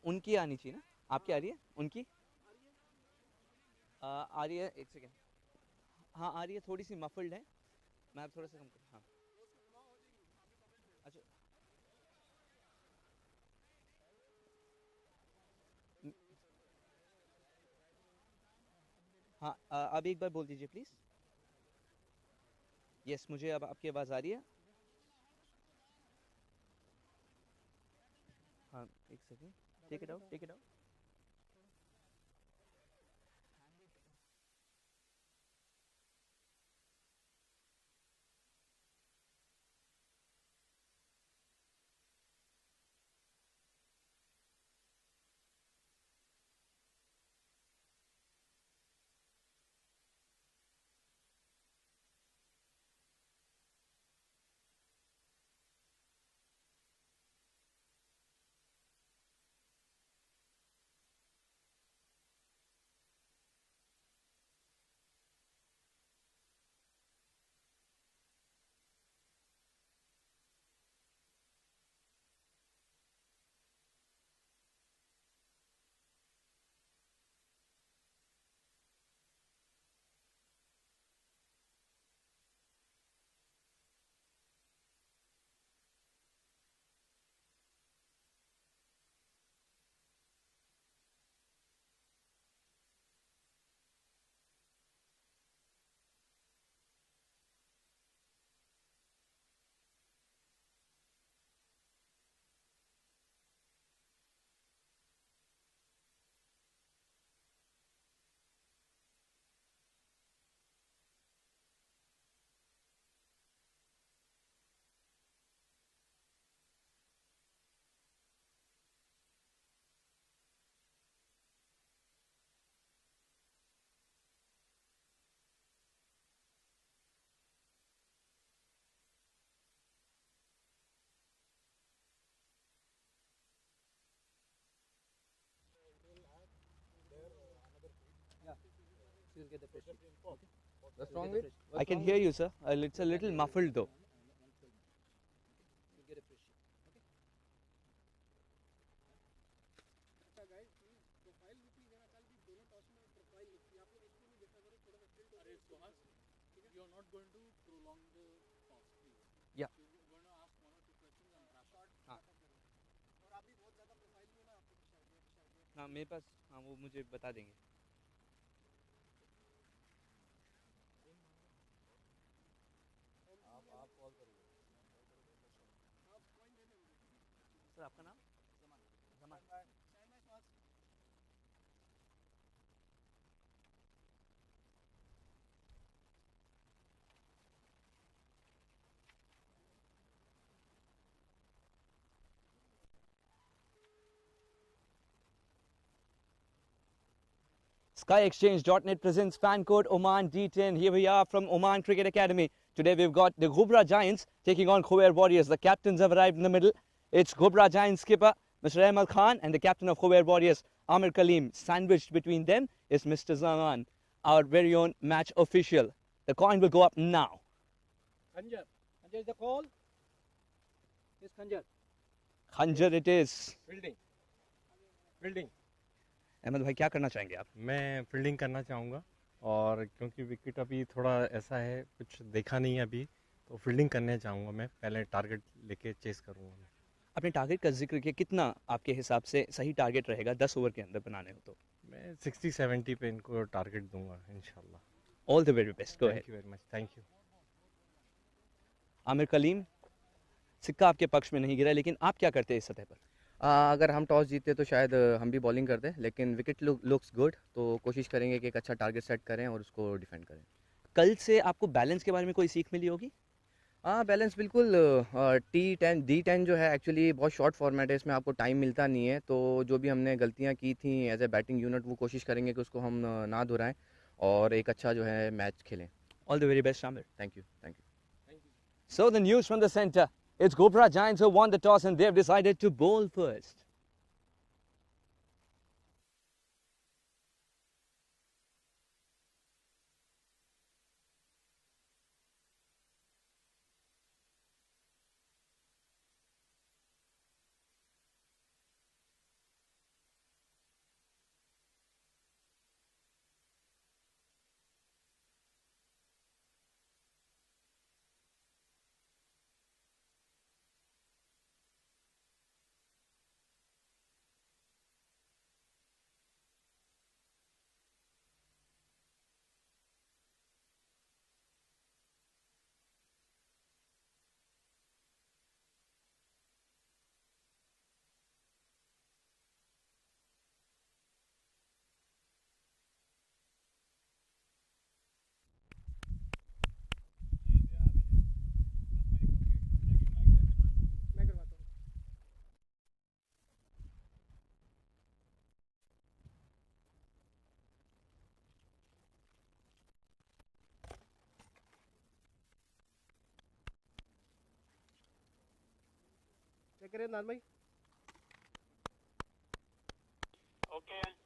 उनकी आनी चाहिए ना, आपकी आ रही है, उनकी आ रही है, एक सेकेंड। हाँ आ रही है, थोड़ी सी मफल्ड है, मैं अब थोड़ा सा कम कर, हाँ अच्छा। हाँ अब एक बार बोल दीजिए प्लीज़। यस, मुझे अब आपकी आवाज़ आ रही है। हाँ एक second, take it out, take it out. What's wrong with? I can hear you, sir. It's a little muffled though. You're not going to prolong the talks, please. Yeah. You're going to ask one or two questions and wrap up. हाँ हाँ मेरे पास, हाँ वो मुझे बता देंगे। आप call करोगे? सर आपका नाम? Zaman. SkyExchange.net presents fan code Oman D10. Here we are from Oman Cricket Academy. Today we've got the Ghubrah Giants taking on Khuwair Warriors. The captains have arrived in the middle. It's Ghubrah Giants skipper Mr. Rehman Khan and the captain of Khuwair Warriors Amir Kaleem. Sandwiched between them is Mr. Zaman, our very own match official. The coin will go up now. Khanjar. Khanjar is the call. Yes, Khanjar. Khanjar it is. Fielding. Fielding. Ahmed भाई क्या करना चाहेंगे आप? मैं fielding करना चाहूँगा, और क्योंकि विकेट अभी थोड़ा ऐसा है, कुछ देखा नहीं है अभी, तो फील्डिंग करने चाहूँगा। मैं पहले टारगेट लेके चेस करूँगा। अपने टारगेट का जिक्र किया, कितना आपके हिसाब से सही टारगेट रहेगा 10 ओवर के अंदर बनाने हो तो? मैं 60-70 पे इनको टारगेट दूंगा इंशाल्लाह। All the very best, go ahead. Thank you very much, thank you. Aamir Kaleem, सिक्का आपके पक्ष में नहीं गिरा, लेकिन आप क्या करते हैं इस सतह पर? अगर हम टॉस जीते तो शायद हम भी बॉलिंग करते, लेकिन विकेट लुक्स गुड, तो कोशिश करेंगे कि एक अच्छा टारगेट सेट करें और उसको डिफेंड करें। कल से आपको बैलेंस के बारे में कोई सीख मिली होगी? हाँ, बैलेंस बिल्कुल। D10 जो है एक्चुअली बहुत शॉर्ट फॉर्मेट है, इसमें आपको टाइम मिलता नहीं है, तो जो भी हमने गलतियाँ की थी एज ए बैटिंग यूनिट, वो कोशिश करेंगे कि उसको हम ना दोहराएं और एक अच्छा जो है मैच खेलें। All the very best Aamir. Thank you, thank you. So the news from the center, it's Ghubrah Giants who won the toss and they've decided to bowl first. Take it in, Narmai. Okay.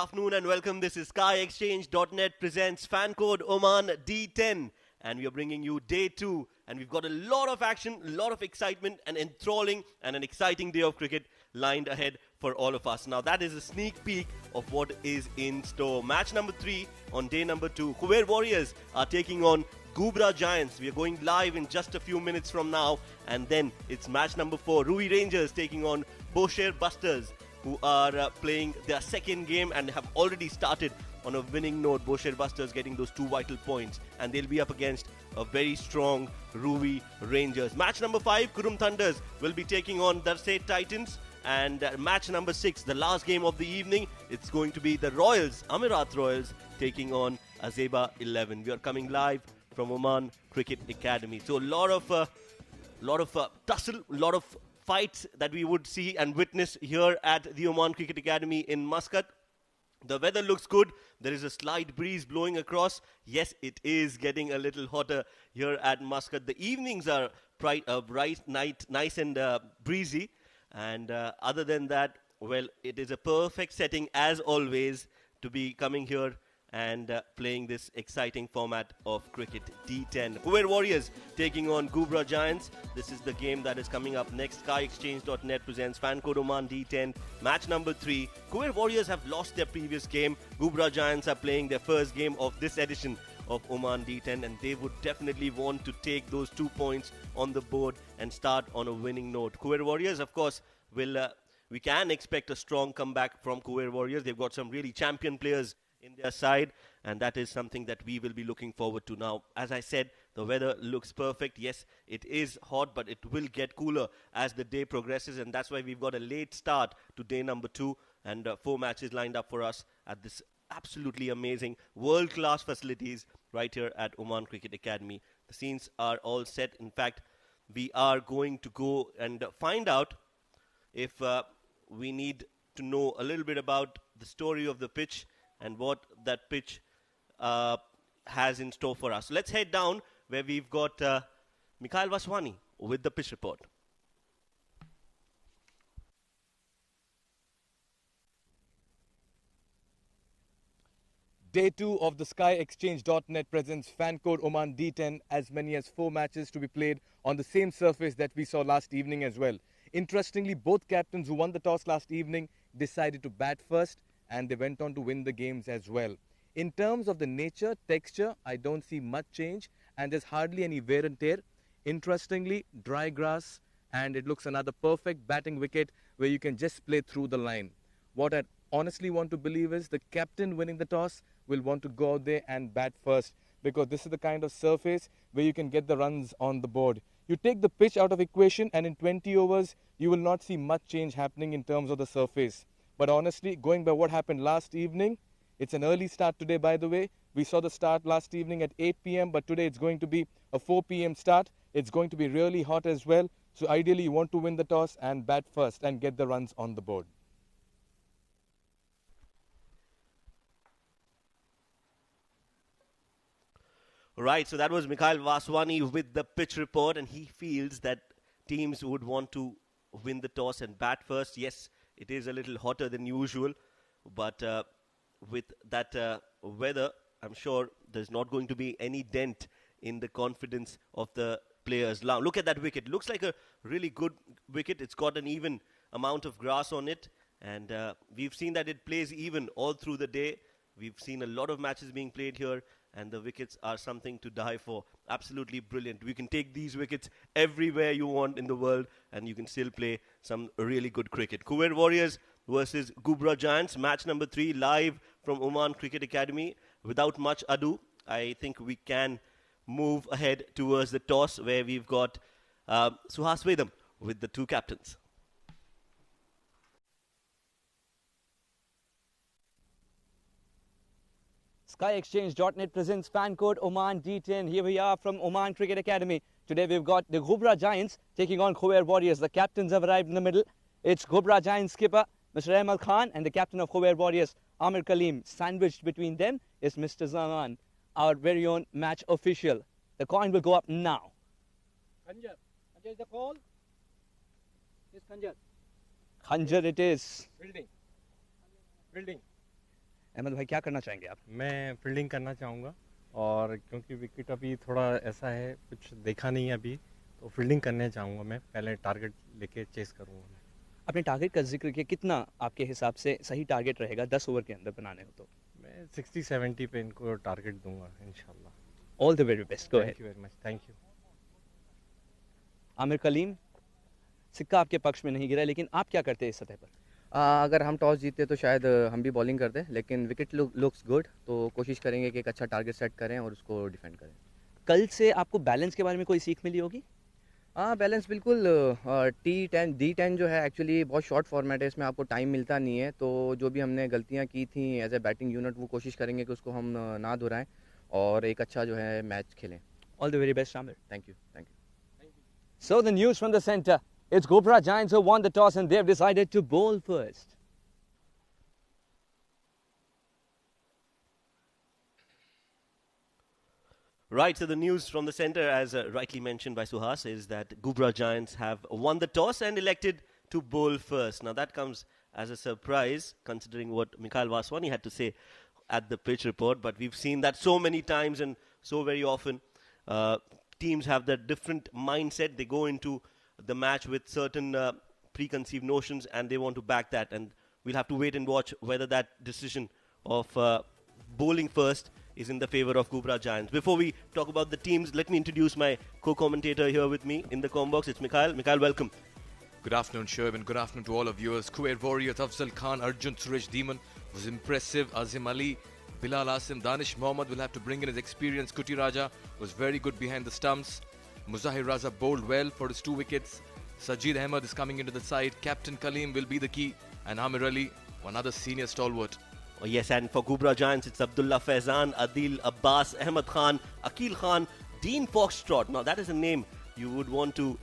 afternoon and welcome. This is SkyExchange.net presents fan code Oman D10 and we are bringing you day 2 and we've got a lot of action, a lot of excitement and enthralling and an exciting day of cricket lined ahead for all of us. Now that is a sneak peek of what is in store. Match number 3 on day number 2. Khuwair Warriors are taking on Ghubrah Giants. We are going live in just a few minutes from now and then it's match number 4. Rubel Rangers taking on Bosher Busters, who are playing their second game and have already started on a winning note. Bosher Busters getting those 2 vital points and they'll be up against a very strong Rubel Rangers. Match number 5, Kurum Thunders will be taking on the State Titans. And match number 6, the last game of the evening, it's going to be the Royals, Amerat Royals, taking on Azeba 11. We are coming live from Oman Cricket Academy. So a lot of tussle, a lot of fights that we would see and witness here at the Oman Cricket Academy in Muscat. The weather looks good. There is a slight breeze blowing across. Yes, it is getting a little hotter here at Muscat. The evenings are bright, nice and breezy. And other than that, well, it is a perfect setting as always to be coming here and playing this exciting format of cricket D10. Khuwair Warriors taking on Ghubrah Giants. This is the game that is coming up next. SkyExchange.net presents fan code Oman D10. Match number 3. Khuwair Warriors have lost their previous game. Ghubrah Giants are playing their first game of this edition of Oman D10 and they would definitely want to take those 2 points on the board and start on a winning note. Khuwair Warriors, of course, we can expect a strong comeback from Khuwair Warriors. They've got some really champion players in their side and that is something that we will be looking forward to. Now, as I said, the weather looks perfect. Yes, it is hot, but it will get cooler as the day progresses and that's why we've got a late start to day number 2 and 4 matches lined up for us at this absolutely amazing world-class facilities right here at Oman Cricket Academy. The scenes are all set. In fact, we are going to go and find out if we need to know a little bit about the story of the pitch and what that pitch has in store for us. Let's head down where we've got Mikhail Vaswani with the pitch report. Day 2 of the SkyExchange.net presents fan code Oman D10, as many as 4 matches to be played on the same surface that we saw last evening as well. Interestingly, both captains who won the toss last evening decided to bat first and they went on to win the games as well. In terms of the nature, texture, I don't see much change and there's hardly any wear and tear. Interestingly, dry grass and it looks another perfect batting wicket where you can just play through the line. What I honestly want to believe is the captain winning the toss will want to go out there and bat first because this is the kind of surface where you can get the runs on the board. You take the pitch out of equation and in 20 overs, you will not see much change happening in terms of the surface. But honestly, going by what happened last evening, it's an early start today, by the way. We saw the start last evening at 8 p.m., but today it's going to be a 4 p.m. start. It's going to be really hot as well. So ideally, you want to win the toss and bat first and get the runs on the board. Right, so that was Mikhail Vaswani with the pitch report and he feels that teams would want to win the toss and bat first. Yes, it is a little hotter than usual, but with that weather, I'm sure there's not going to be any dent in the confidence of the players. Now, look at that wicket. Looks like a really good wicket. It's got an even amount of grass on it and we've seen that it plays even all through the day. We've seen a lot of matches being played here and the wickets are something to die for. Absolutely brilliant. We can take these wickets everywhere you want in the world and you can still play some really good cricket. Khuwair Warriors versus Ghubrah Giants, match number 3 live from Oman Cricket Academy. Without much ado, I think we can move ahead towards the toss where we've got Suhas Vedam with the 2 captains. SkyExchange.net presents fan code Oman D10. Here we are from Oman Cricket Academy. Today we've got the Ghubrah Giants taking on Khuwair Warriors. The captains have arrived in the middle. It's Ghubrah Giants skipper Mr. Rehman Khan and the captain of Khuwair Warriors, Amir Kaleem. Sandwiched between them is Mr. Zaman, our very own match official. The coin will go up now. Khanjar. Khanjar is the call. Yes, Khanjar. Khanjar it is. Fielding. Fielding. Ahmed भाई क्या करना चाहेंगे आप? मैं fielding करना चाहूँगा और क्योंकि विकेट अभी थोड़ा ऐसा है, कुछ देखा नहीं है अभी, तो फील्डिंग करने चाहूँगा। मैं पहले टारगेट लेके चेस करूँगा मैं। अपने टारगेट का जिक्र किया, कितना आपके हिसाब से सही टारगेट रहेगा 10 ओवर के अंदर बनाने हो तो? मैं 60-70 पे इनको टारगेट दूंगा इंशाल्लाह। All the very best, go thank ahead. You very much, thank you. Aamir Kaleem, सिक्का आपके पक्ष में नहीं गिरा, लेकिन आप क्या करते हैं इस सतह पर? अगर हम टॉस जीते तो शायद हम भी बॉलिंग करते, लेकिन विकेट लुक्स गुड, तो कोशिश करेंगे कि एक अच्छा टारगेट सेट करें और उसको डिफेंड करें। कल से आपको बैलेंस के बारे में कोई सीख मिली होगी? हाँ, बैलेंस बिल्कुल। T10 D10 जो है एक्चुअली बहुत शॉर्ट फॉर्मेट है, इसमें आपको टाइम मिलता नहीं है, तो जो भी हमने गलतियाँ की थी एज ए बैटिंग यूनिट वो कोशिश करेंगे कि उसको हम ना दोहराएं और एक अच्छा जो है मैच खेलें। All the very best Aamir. Thank you, thank you. So the news from the center, it's Ghubrah Giants who won the toss and they've decided to bowl first. Right, so the news from the centre, as rightly mentioned by Suhas, is that Ghubrah Giants have won the toss and elected to bowl first. Now that comes as a surprise, considering what Mikhail Vaswani had to say at the pitch report, but we've seen that so many times and so very often. Teams have their different mindset. They go into the match with certain preconceived notions and they want to back that, and we'll have to wait and watch whether that decision of bowling first is in the favour of Ghubrah Giants. Before we talk about the teams, let me introduce my co-commentator here with me in the comm box. It's Mikhail. Mikhail, welcome. Good afternoon, Syed, and good afternoon to all of viewers. Khuwair Warriors, Afzal Khan, Arjun, Suresh, Dhiman was impressive. Azim Ali, Bilal, Asim, Danish, Mohammad will have to bring in his experience. Kuttiraja was very good behind the stumps. Muzaffar bowled well for his 2 wickets. Sajeed Ahmed is coming into the side. Captain Kaleem will be the key. And Amir Ali, another senior stalwart. Oh, yes, and for Ghubrah Giants, it's Abdullah Faizan, Adil, Abbas, Ahmed Khan, Akil Khan, Dean Foxtrot. Now, that is a name you would want to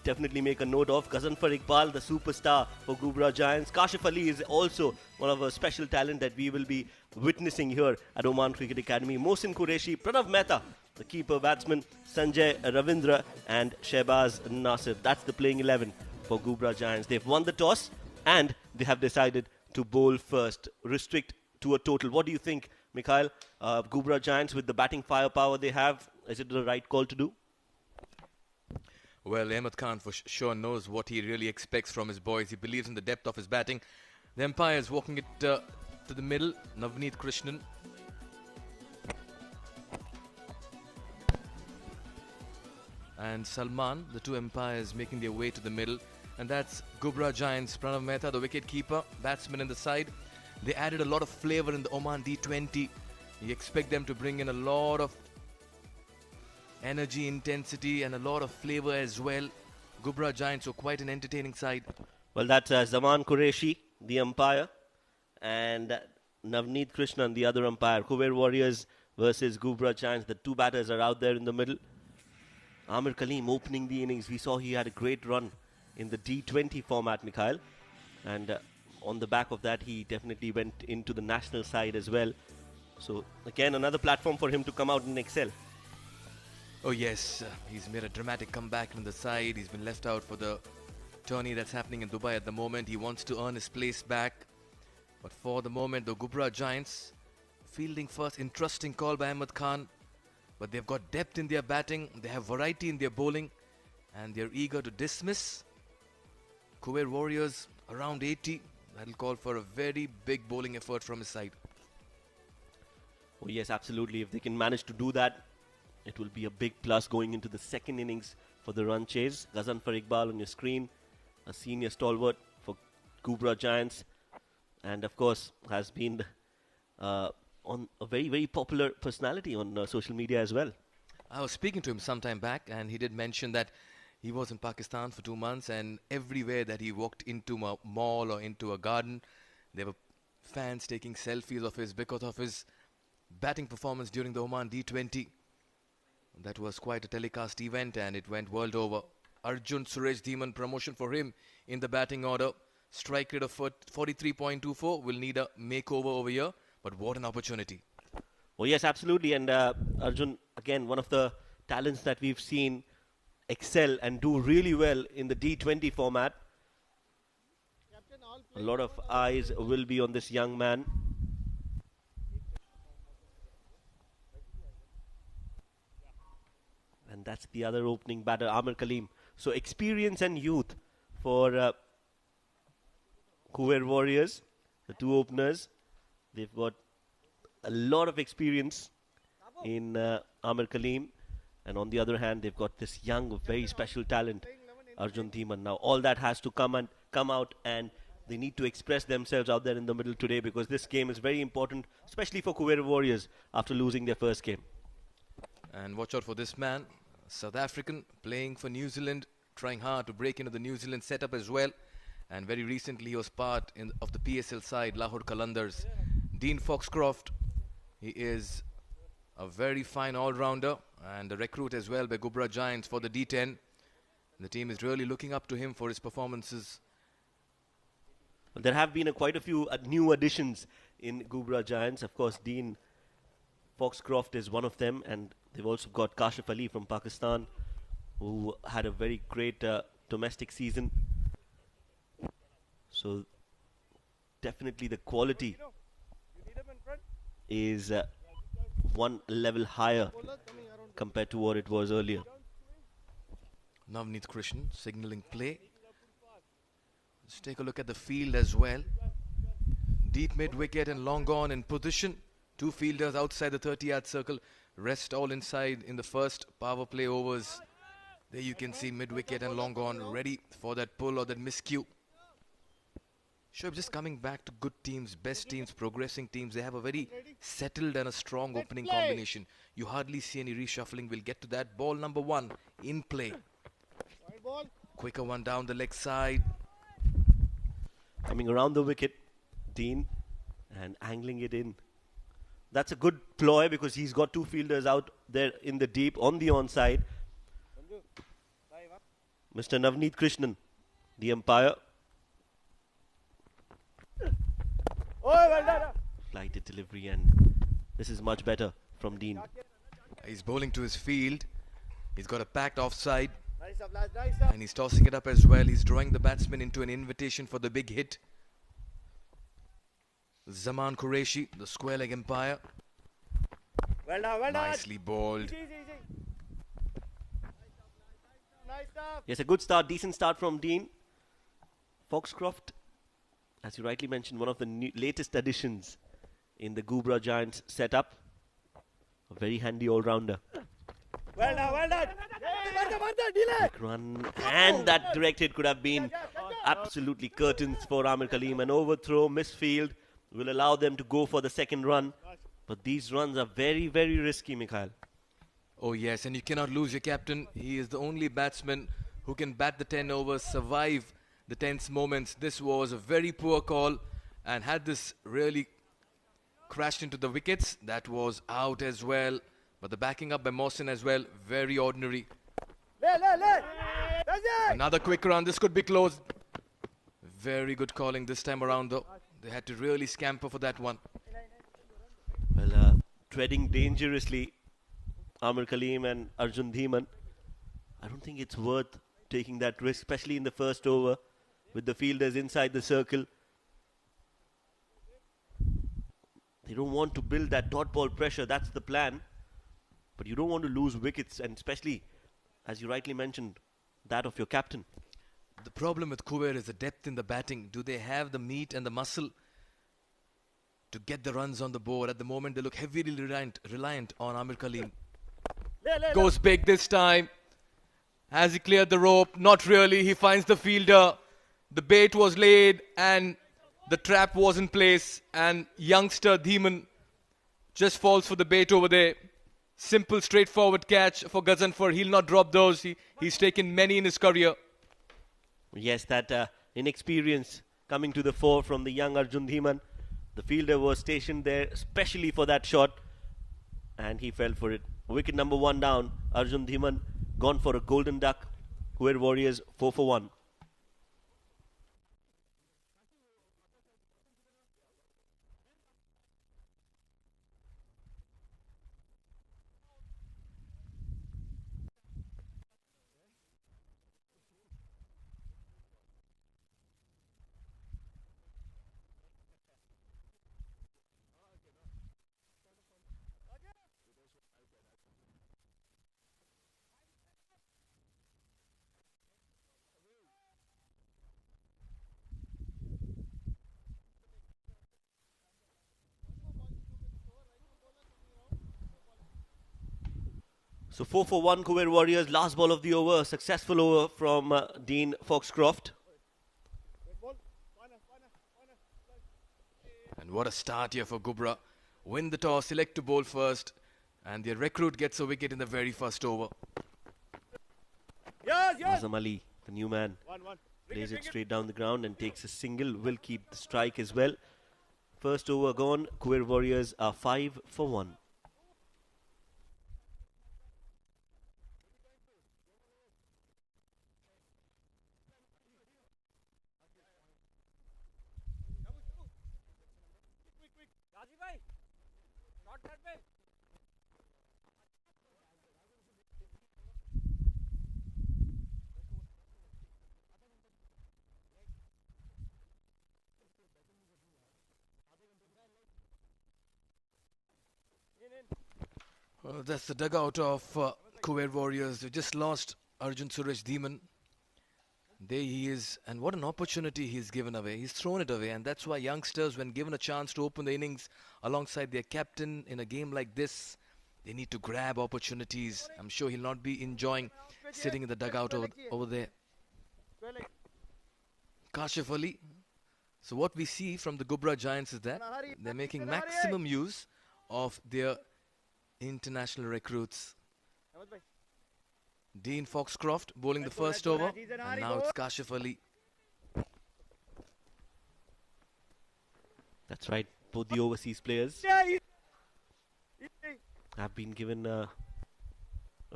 definitely make a note of. Gazanfar Iqbal, the superstar for Ghubrah Giants. Kashif Ali is also one of a special talent that we will be witnessing here at Oman Cricket Academy. Mohsin Qureshi, Pranav Mehta, the keeper batsman, Sanjay Ravindra and Shehbaz Nasir. That's the playing 11 for Ghubrah Giants. They've won the toss and they have decided to bowl first, restrict to a total. What do you think, Mikhail? Ghubrah Giants, with the batting firepower they have, is it the right call to do? Well, Ahmed Khan for sure knows what he really expects from his boys. He believes in the depth of his batting. The umpire is walking it to the middle. Navneet Krishnan. And Salman, the 2 umpires making their way to the middle. And that's Ghubrah Giants, Pranav Mehta, the wicket keeper, batsman in the side. They added a lot of flavour in the Oman D20. You expect them to bring in a lot of energy, intensity and a lot of flavour as well. Ghubrah Giants are quite an entertaining side. Well, that's Zaman Qureshi, the umpire, and Navneet Krishnan, the other umpire. Khuwair Warriors versus Ghubrah Giants. The 2 batters are out there in the middle. Amir Kaleem opening the innings. We saw he had a great run in the D20 format, Mikhail. And on the back of that, he definitely went into the national side as well. So, again, another platform for him to come out and excel. Oh yes, he's made a dramatic comeback in the side. He's been left out for the tourney that's happening in Dubai at the moment. He wants to earn his place back. But for the moment, the Ghubrah Giants fielding first. Interesting call by Ahmed Khan. But they've got depth in their batting. They have variety in their bowling. And they're eager to dismiss. Khuwair Warriors around 80. That'll call for a very big bowling effort from his side. Oh yes, absolutely. If they can manage to do that, it will be a big plus going into the second innings for the run chase. Gazanfar Iqbal on your screen, a senior stalwart for Ghubrah Giants, and of course has been on a very, very popular personality on social media as well. I was speaking to him some time back, and he did mention that he was in Pakistan for 2 months, and everywhere that he walked into a mall or into a garden, there were fans taking selfies of his because of his batting performance during the Oman D20. That was quite a telecast event and it went world over. Arjun, Suresh, Dhiman, promotion for him in the batting order. Strike rate of 43.24. Will need a makeover over here, but what an opportunity. Oh yes, absolutely. And Arjun, again, one of the talents that we've seen excel and do really well in the D20 format. A lot of eyes will be on this young man. And that's the other opening batter, Amir Kaleem. So experience and youth for Khuwair Warriors, the two openers. They've got a lot of experience in Amir Kaleem. And on the other hand, they've got this young, very special talent, Arjun Dhiman. Now, all that has to come out, and they need to express themselves out there in the middle today, because this game is very important, especially for Khuwair Warriors after losing their first game. And watch out for this man, South African, playing for New Zealand, trying hard to break into the New Zealand setup as well. And very recently he was part of the PSL side, Lahore Qalandars. Dean Foxcroft, he is a very fine all-rounder and a recruit as well by Ghubrah Giants for the D10. The team is really looking up to him for his performances. Well, there have been quite a few new additions in Ghubrah Giants. Of course, Dean Foxcroft is one of them, and they've also got Kashif Ali from Pakistan, who had a very great domestic season. So definitely the quality is one level higher compared to what it was earlier. Navneet Krishnan signaling play. Let's take a look at the field as well. Deep mid wicket and long on in position. Two fielders outside the 30-yard circle. Rest all inside in the first power play overs. There you can see mid wicket and long on ready for that pull or that miscue. Shoaib, just coming back to good teams, best teams, progressing teams. They have a very settled and a strong opening combination. You hardly see any reshuffling. We'll get to that. Ball number 1 in play. Quicker one down the leg side. Coming around the wicket, Dean, and angling it in. That's a good ploy, because he's got two fielders out there in the deep on the onside. Mr. Navneet Krishnan, the umpire. Flighted delivery, and this is much better from Dean. He's bowling to his field. He's got a packed offside. And he's tossing it up as well. He's drawing the batsman into an invitation for the big hit. Zaman Qureshi, the square leg umpire. Nicely bowled. Yes, a good start, decent start from Dean. Foxcroft, as you rightly mentioned, one of the latest additions in the Ghubrah Giants setup. A very handy all-rounder. Well done. Quick run, and that direct hit could have been absolutely curtains for Amir Kaleem. An overthrow, misfield will allow them to go for the second run. But these runs are very, very risky, Mikhail. Oh yes, and you cannot lose your captain. He is the only batsman who can bat the 10 overs, survive the tense moments. This was a very poor call, and had this really crashed into the wickets, that was out as well. But the backing up by Mohsin as well, very ordinary. Another quick run, this could be close. Very good calling this time around though. They had to really scamper for that one. Well, treading dangerously, Amir Kaleem and Arjun Dhiman. I don't think it's worth taking that risk, especially in the first over with the fielders inside the circle. They don't want to build that dot ball pressure, that's the plan. But you don't want to lose wickets, and especially, as you rightly mentioned, that of your captain. The problem with Khuwair is the depth in the batting. Do they have the meat and the muscle to get the runs on the board? At the moment, they look heavily reliant on Amir Kaleem. Goes big this time. Has he cleared the rope? Not really. He finds the fielder. The bait was laid and the trap was in place. And youngster Dhiman just falls for the bait over there. Simple, straightforward catch for Gazanfar. He'll not drop those. He's taken many in his career. Yes, that inexperience coming to the fore from the young Arjun Dhiman. The fielder was stationed there especially for that shot, and he fell for it. Wicket number 1 down. Arjun Dhiman gone for a golden duck. Khuwair Warriors 4 for 1. So 4 for 1 Khuwair Warriors. Last ball of the over. Successful over from Dean Foxcroft. And what a start here for Ghubrah. Win the toss, select to bowl first, and their recruit gets a wicket in the very first over. Azam Ali, the new man, plays it straight down the ground and takes a single. Will keep the strike as well. First over gone. Khuwair Warriors are 5 for 1. That's the dugout of Khuwair Warriors. They just lost Arjun Dhiman. There he is, and what an opportunity he's given away. He's thrown it away, and that's why youngsters, when given a chance to open the innings alongside their captain in a game like this, they need to grab opportunities. I'm sure he'll not be enjoying sitting in the dugout over there. Kashif Ali. So what we see from the Ghubrah Giants is that they're making maximum use of their international recruits. Dean Foxcroft bowling the first over, and now it's Kashif Ali. That's right. Both the overseas players have been given a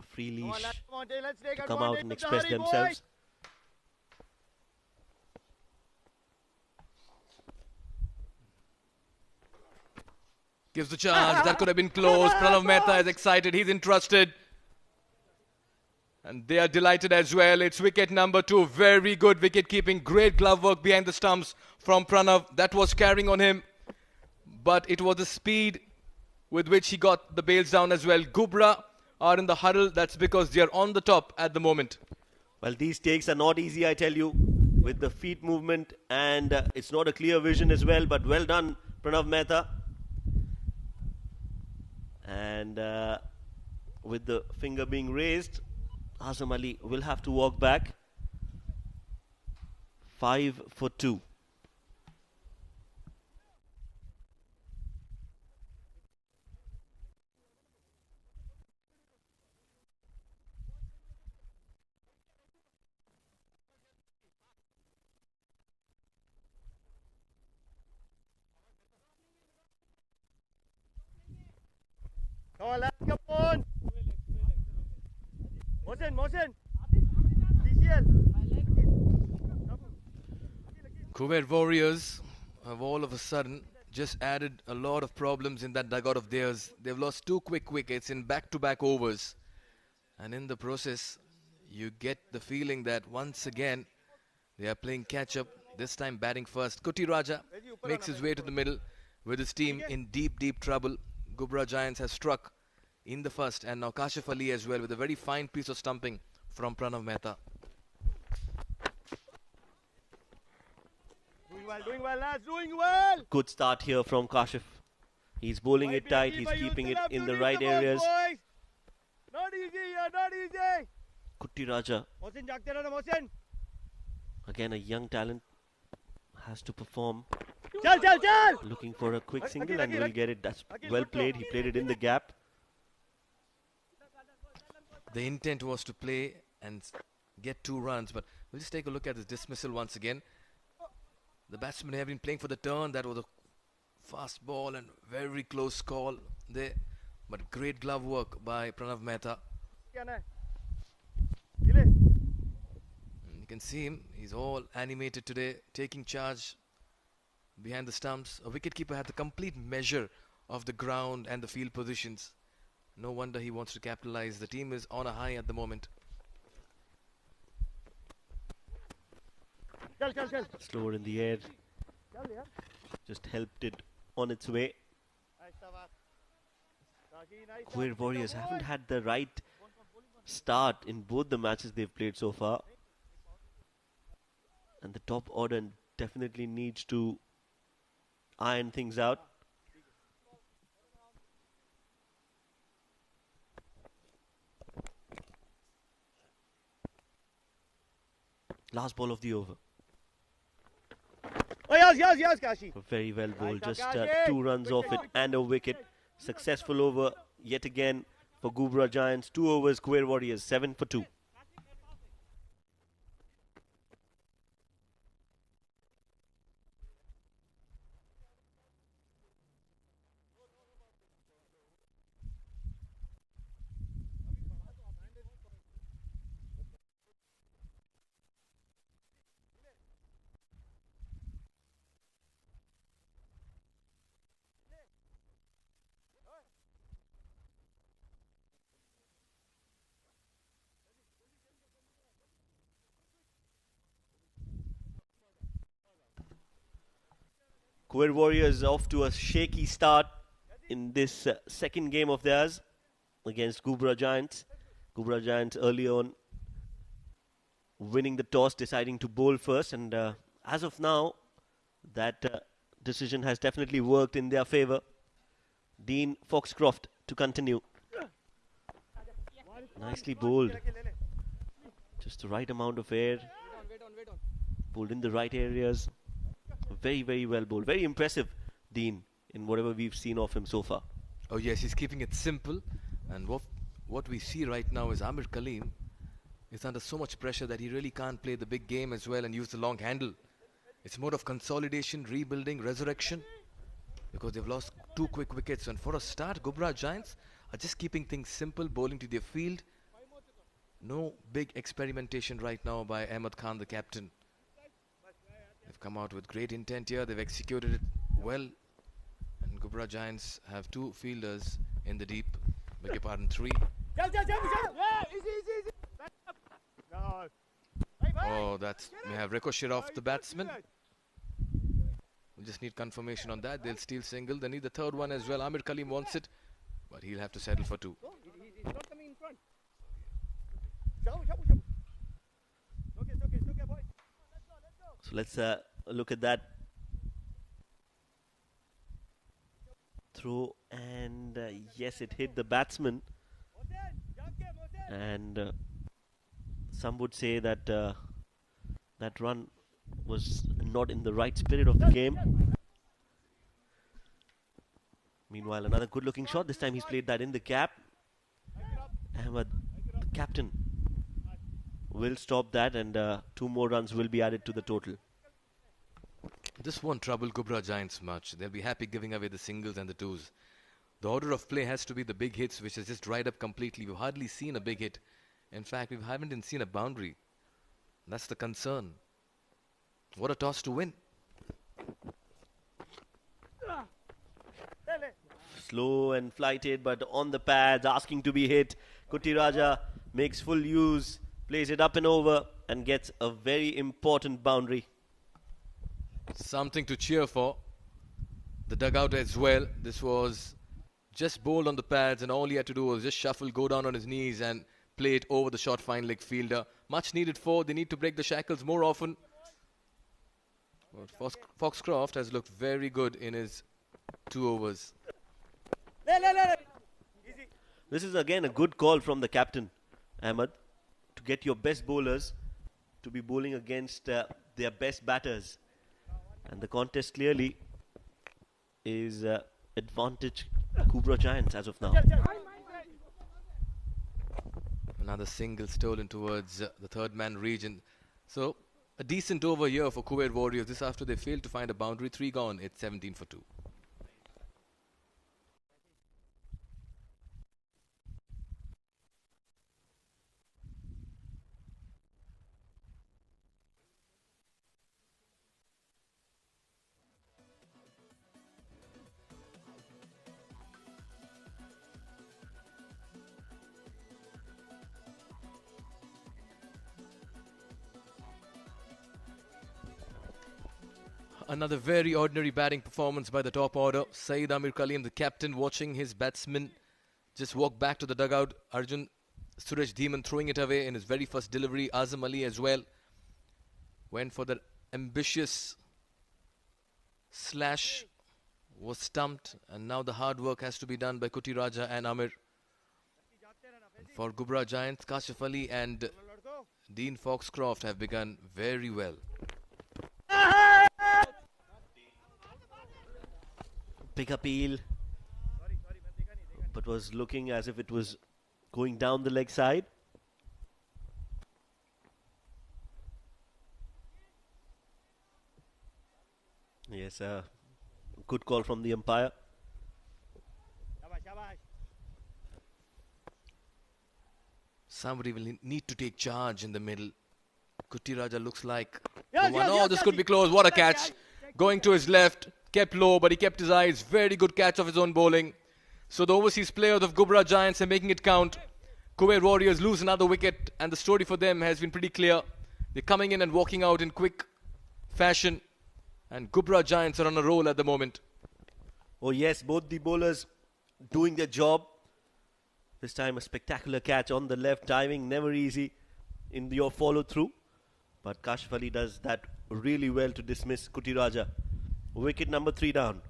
free leash to come out and express themselves. Gives the chance. That could have been close. Pranav Mehta is excited. He's entrusted. And they are delighted as well. It's wicket number 2. Very good wicket keeping. Great glove work behind the stumps from Pranav. That was carrying on him. But it was the speed with which he got the bails down as well. Ghubrah are in the huddle. That's because they are on the top at the moment. Well, these takes are not easy, I tell you, with the feet movement. And it's not a clear vision as well. But well done, Pranav Mehta. And with the finger being raised, Azam Ali will have to walk back. 5 for 2. Khuwair Warriors have all of a sudden just added a lot of problems in that dugout of theirs. They've lost 2 quick wickets in back-to-back overs. And in the process, you get the feeling that once again, they are playing catch-up, this time batting first. Kuttiraja makes his way to the middle with his team in deep, deep trouble. Ghubrah Giants has struck in the first, and now Kashif Ali as well with a very fine piece of stumping from Pranav Mehta. Doing well, lads, doing well. Good start here from Kashif. He's bowling it tight, he's keeping it in the right areas. Not easy here, not easy. Kuttiraja, again a young talent, has to perform. Looking for a quick single and will get it. That's well played. He played it in the gap. The intent was to play and get 2 runs, but we'll just take a look at this dismissal once again. The batsmen have been playing for the turn. That was a fast ball and very close call there, but great glove work by Pranav Mehta. You can see him, he's all animated today, taking charge behind the stumps. A wicketkeeper had the complete measure of the ground and the field positions. No wonder he wants to capitalize. The team is on a high at the moment. Slower in the air. Just helped it on its way. Khuwair Warriors haven't had the right start in both the matches they've played so far. And the top order definitely needs to iron things out. Last ball of the over. Oh, yes, Kashi. Very well bowled. Just Kashi. 2 runs off it and a wicket. Successful over yet again for Ghubrah Giants. 2 overs, Khuwair Warriors, 7 for 2. Khuwair Warriors off to a shaky start in this second game of theirs against Ghubrah Giants. Ghubrah Giants early on winning the toss, deciding to bowl first, and as of now that decision has definitely worked in their favour. Dean Foxcroft to continue. Nicely bowled. Just the right amount of air. Bowled in the right areas. Very, very well bowled. Very impressive, Dean, in whatever we've seen of him so far. Oh yes, he's keeping it simple. And what we see right now is Amir Kaleem is under so much pressure that he really can't play the big game as well and use the long handle. It's more of consolidation, rebuilding, resurrection, because they've lost 2 quick wickets. And for a start, Ghubrah Giants are just keeping things simple, bowling to their field. No big experimentation right now by Ahmed Khan, the captain. They've come out with great intent here. They've executed it well. And Ghubrah Giants have 2 fielders in the deep. Beg your pardon, 3. Oh, that may have ricocheted off the batsman. We just need confirmation on that. They'll steal single. They need the 3rd one as well. Amir Kaleem wants it, but he'll have to settle for 2. So let's look at that throw, and yes, it hit the batsman. And some would say that that run was not in the right spirit of the game. Meanwhile, another good-looking shot. This time he's played that in the gap. Ahmed, the captain, will stop that, and 2 more runs will be added to the total. This won't trouble Ghubrah Giants much. They'll be happy giving away the singles and the 2s. The order of play has to be the big hits, which has just dried up completely. We've hardly seen a big hit. In fact, we haven't even seen a boundary. That's the concern. What a toss to win. Slow and flighted, but on the pads, asking to be hit. Kuttiraja makes full use, plays it up and over, and gets a very important boundary. Something to cheer for. The dugout as well. This was just bowled on the pads, and all he had to do was just shuffle, go down on his knees and play it over the short fine leg fielder. Much needed for. They need to break the shackles more often. But Foxcroft has looked very good in his 2 overs. This is again a good call from the captain, Ahmed, to get your best bowlers to be bowling against their best batters. And the contest clearly is advantage Ghubrah Giants as of now. Another single stolen towards the 3rd man region. So a decent over here for Khuwair Warriors. This after they failed to find a boundary. 3 gone. It's 17 for 2. Another very ordinary batting performance by the top order. Syed Amir Kaleem, the captain, watching his batsmen just walk back to the dugout. Arjun Suresh Dhiman throwing it away in his very first delivery. Azam Ali as well went for the ambitious slash, was stumped, and now the hard work has to be done by Kuttiraja and Amir. And for Ghubrah Giants, Kashif Ali and Dean Foxcroft have begun very well. Big appeal, but was looking as if it was going down the leg side. Yes, good call from the umpire. Somebody will need to take charge in the middle. Kuttiraja looks like Yes, the one. yes, Oh, yes, this yes, could be yes. close. What a catch. Going to his left. Kept low, but he kept his eyes. Very good catch of his own bowling. So the overseas players of Ghubrah Giants are making it count. Khuwair Warriors lose another wicket, and the story for them has been pretty clear. They're coming in and walking out in quick fashion, and Ghubrah Giants are on a roll at the moment. Oh yes, both the bowlers doing their job. This time a spectacular catch on the left, diving, never easy in your follow through. But Kashif Ali does that really well to dismiss Kuttiraja. Wicket number 3 down.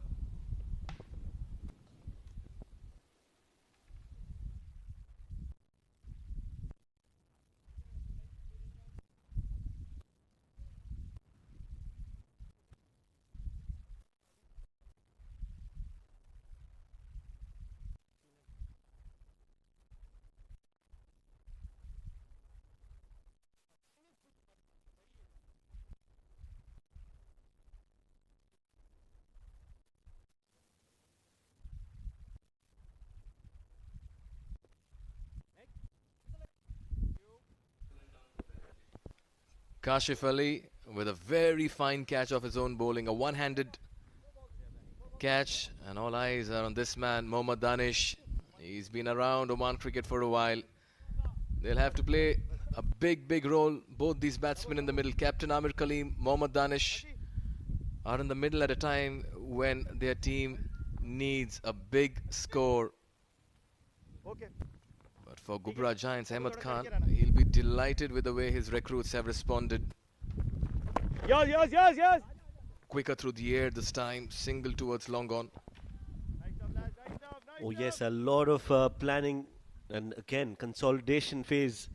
Kashif Ali with a very fine catch of his own bowling, a one-handed catch, and all eyes are on this man, Mohammad Danish. He's been around Oman cricket for a while. They'll have to play a big role, both these batsmen in the middle. Captain Amir Kaleem, Mohammad Danish are in the middle at a time when their team needs a big score. But for Ghubrah Giants, Ahmed Khan, he'll be delighted with the way his recruits have responded. Yes. Quicker through the air this time, single towards long on. Oh yes, a lot of planning and again consolidation phase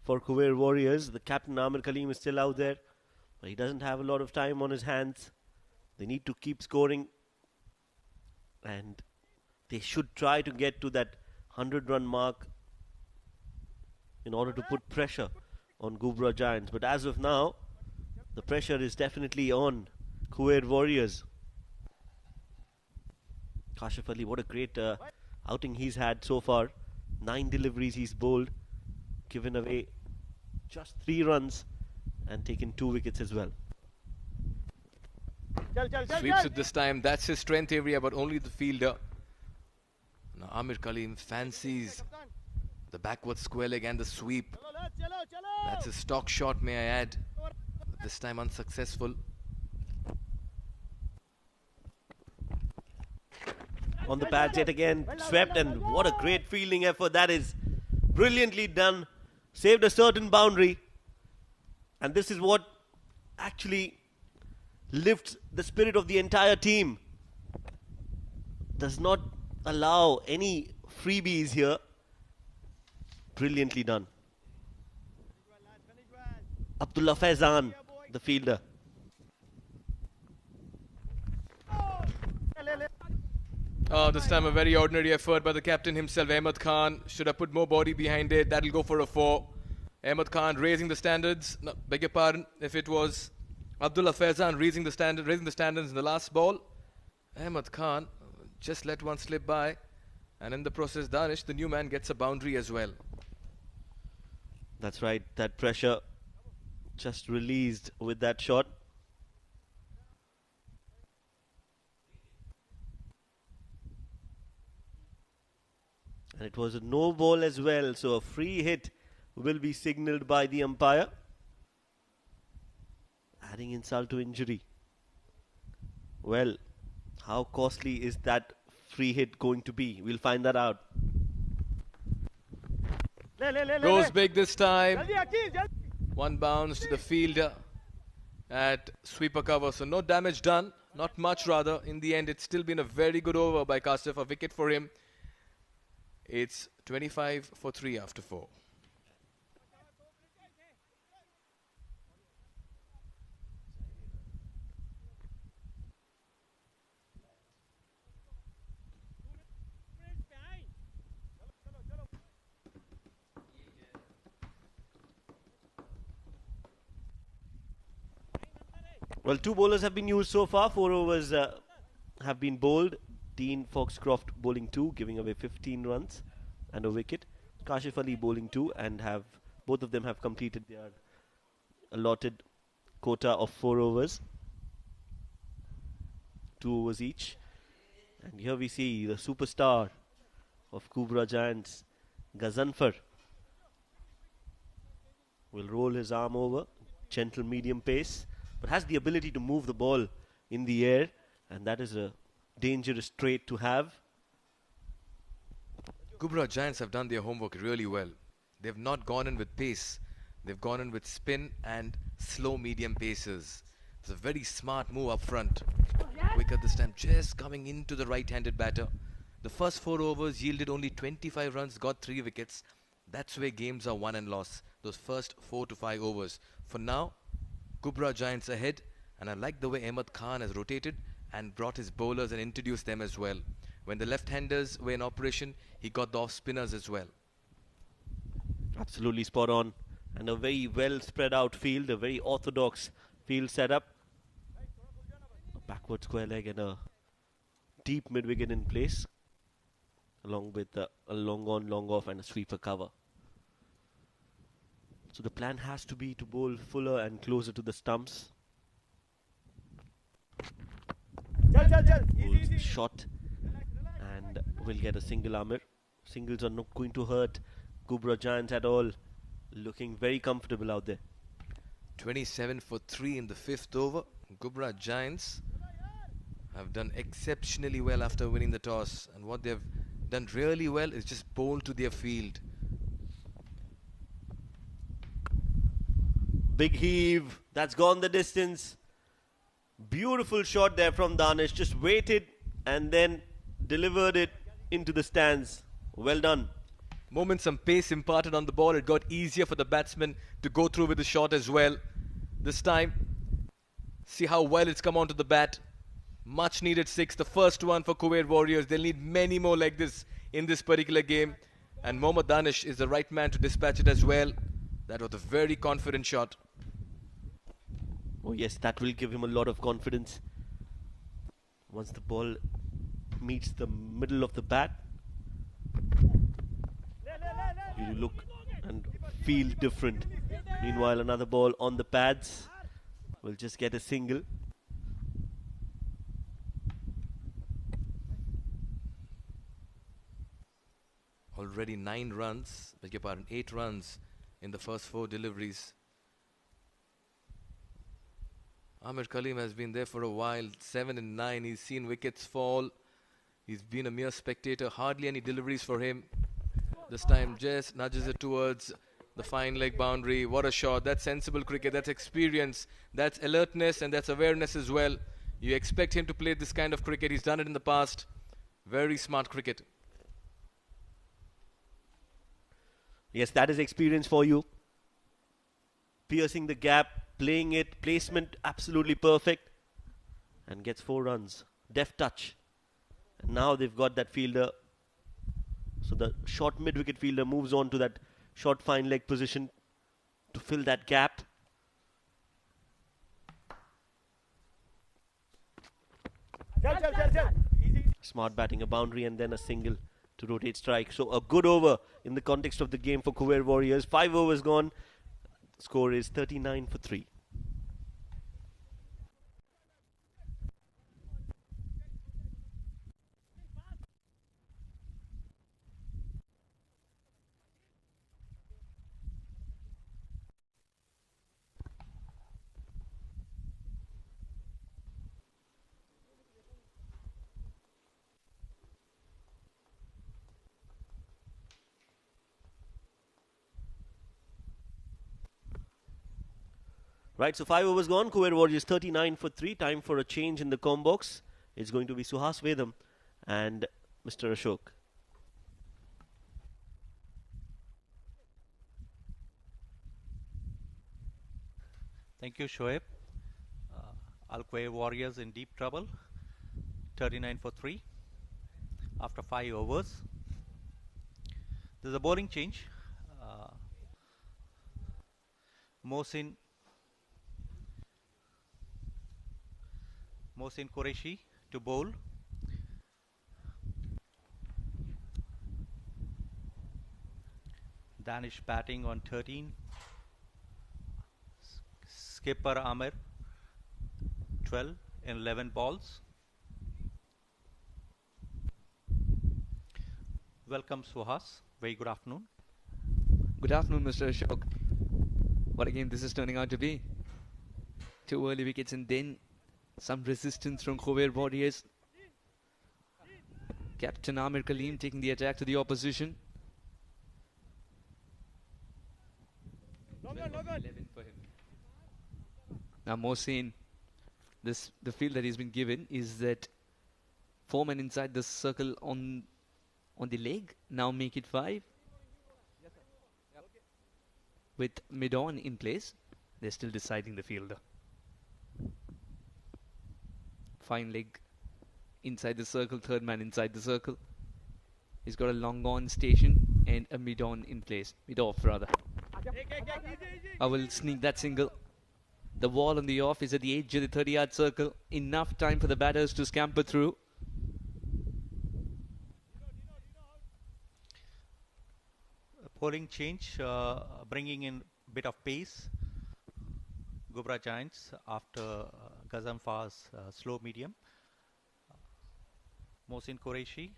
for Khuwair Warriors. The captain Amir Kaleem is still out there, but he doesn't have a lot of time on his hands. They need to keep scoring, and they should try to get to that 100-run mark in order to put pressure on Ghubrah Giants. But as of now, the pressure is definitely on Khuwair Warriors. Kashif Ali, what a great outing he's had so far. 9 deliveries he's bowled, given away just 3 runs and taken 2 wickets as well. Sweeps it this time. That's his strength area, but only the fielder. Now Amir Kaleem fancies the backward square leg and the sweep. That's his stock shot, may I add. But this time unsuccessful. On the pads yet again, swept, and what a great fielding effort that is. Brilliantly done. Saved a certain boundary. And this is what actually lifts the spirit of the entire team. Does not allow any freebies here. Brilliantly done. Abdullah Faizan, the fielder. Oh, this time a very ordinary effort by the captain himself, Ahmed Khan. Should have put more body behind it. That'll go for a 4. Ahmed Khan raising the standards. No, beg your pardon. If it was Abdullah Faizan raising the standards in the last ball, Ahmed Khan just let one slip by, and in the process, Danish, the new man, gets a boundary as well. That's right. That pressure just released with that shot. And it was a no ball as well, so a free hit will be signalled by the umpire. Adding insult to injury. Well, how costly is that free hit going to be? We'll find that out. Goes big this time. One bounce to the fielder at sweeper cover. So no damage done. Not much rather. In the end, it's still been a very good over by Kasif. A wicket for him. It's 25 for 3 after 4. Well, 2 bowlers have been used so far. 4 overs have been bowled. Dean Foxcroft bowling 2, giving away 15 runs and a wicket. Kashif Ali bowling 2, and both of them have completed their allotted quota of 4 overs. 2 overs each. And here we see the superstar of Ghubrah Giants, Ghazanfar, will roll his arm over, gentle medium pace, but has the ability to move the ball in the air, and that is a dangerous trait to have. Ghubrah Giants have done their homework really well. They've not gone in with pace. They've gone in with spin and slow medium paces. It's a very smart move up front. Quick at this time, just coming into the right-handed batter. The first 4 overs yielded only 25 runs, got 3 wickets. That's where games are won and lost. Those first 4 to 5 overs. For now, Ghubrah Giants ahead, and I like the way Ahmed Khan has rotated and brought his bowlers and introduced them as well. When the left-handers were in operation, he got the off-spinners as well. Absolutely spot on. And a very well spread out field, a very orthodox field setup. A backward square leg and a deep mid-wicket in place, along with a long on, long off and a sweeper cover. So the plan has to be to bowl fuller and closer to the stumps. Bowls shot and will get a single, Amir. Singles are not going to hurt Ghubrah Giants at all. Looking very comfortable out there. 27 for 3 in the 5th over. Ghubrah Giants have done exceptionally well after winning the toss, and what they've done really well is just bowl to their field. Big heave, that's gone the distance. Beautiful shot there from Danish, just waited and then delivered it into the stands. Well done. Moment some pace imparted on the ball, it got easier for the batsman to go through with the shot as well. This time, see how well it's come onto the bat. Much needed 6, the first one for Khuwair Warriors. They'll need many more like this in this particular game. And Mohammad Danish is the right man to dispatch it as well. That was a very confident shot. Oh yes, that will give him a lot of confidence. Once the ball meets the middle of the bat, you look and feel different. Meanwhile, another ball on the pads will just get a single. Already 9 runs, beg your pardon, 8 runs in the first 4 deliveries. Amir Kaleem has been there for a while, 7 and 9. He's seen wickets fall. He's been a mere spectator, hardly any deliveries for him. This time just nudges it towards the fine leg boundary. What a shot. That's sensible cricket, that's experience, that's alertness, and that's awareness as well. You expect him to play this kind of cricket. He's done it in the past. Very smart cricket. Yes, that is experience for you. Piercing the gap, playing it, placement absolutely perfect, and gets 4 runs. Deft touch. And now they've got that fielder. So the short mid-wicket fielder moves on to that short fine leg position to fill that gap. Smart batting, a boundary and then a single to rotate strike. So a good over in the context of the game for Khuwair Warriors. 5 overs gone. Score is 39 for 3. Right, so 5 overs gone. Khuwair Warriors 39 for 3. Time for a change in the comb box. It's going to be Suhas Vedam and Mr. Ashok. Thank you, Shoaib. Khuwair Warriors in deep trouble. 39 for 3 after 5 overs. There's a bowling change. Mohsin Mohsin Qureshi to bowl. Danish batting on 13. Skipper Amir 12 in 11 balls. Welcome Suhas. Very good afternoon. Good afternoon, Mr. Ashok. What a game this is turning out to be. 2 early wickets and then some resistance from Khuwair Warriors. Captain Amir Kaleem taking the attack to the opposition. 11 for him. Now Mohsin, the field that he's been given is that 4 men inside the circle on the leg. Now make it 5. With mid-on in place, they're still deciding the fielder. Fine leg inside the circle, third man inside the circle. He's got a long on station and a mid-on in place. Mid-off rather. I will sneak that single. The wall on the off is at the edge of the 30-yard circle. Enough time for the batters to scamper through. Bowling change, bringing in a bit of pace. Ghubrah Giants after Gazamfar's slow medium. Mohsin Qureshi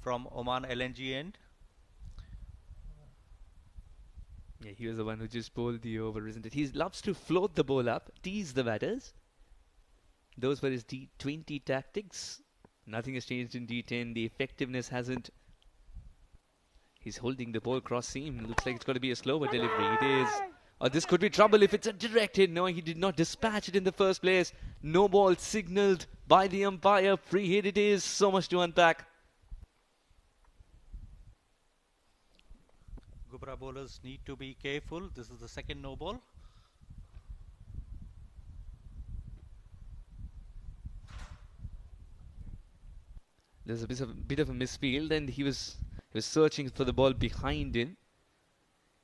from Oman LNG end. Yeah, he was the one who just bowled the over, isn't it? He loves to float the ball up, tease the batters. Those were his D20 tactics. Nothing has changed in D10. The effectiveness hasn't. He's holding the ball cross seam. Looks like it's going to be a slower delivery. It is. Oh, this could be trouble if it's a direct hit. No, he did not dispatch it in the first place. No ball signalled by the umpire. Free hit it is. So much to unpack. Ghubrah bowlers need to be careful. This is the second no ball. There's a bit of a misfield, and he was searching for the ball behind him.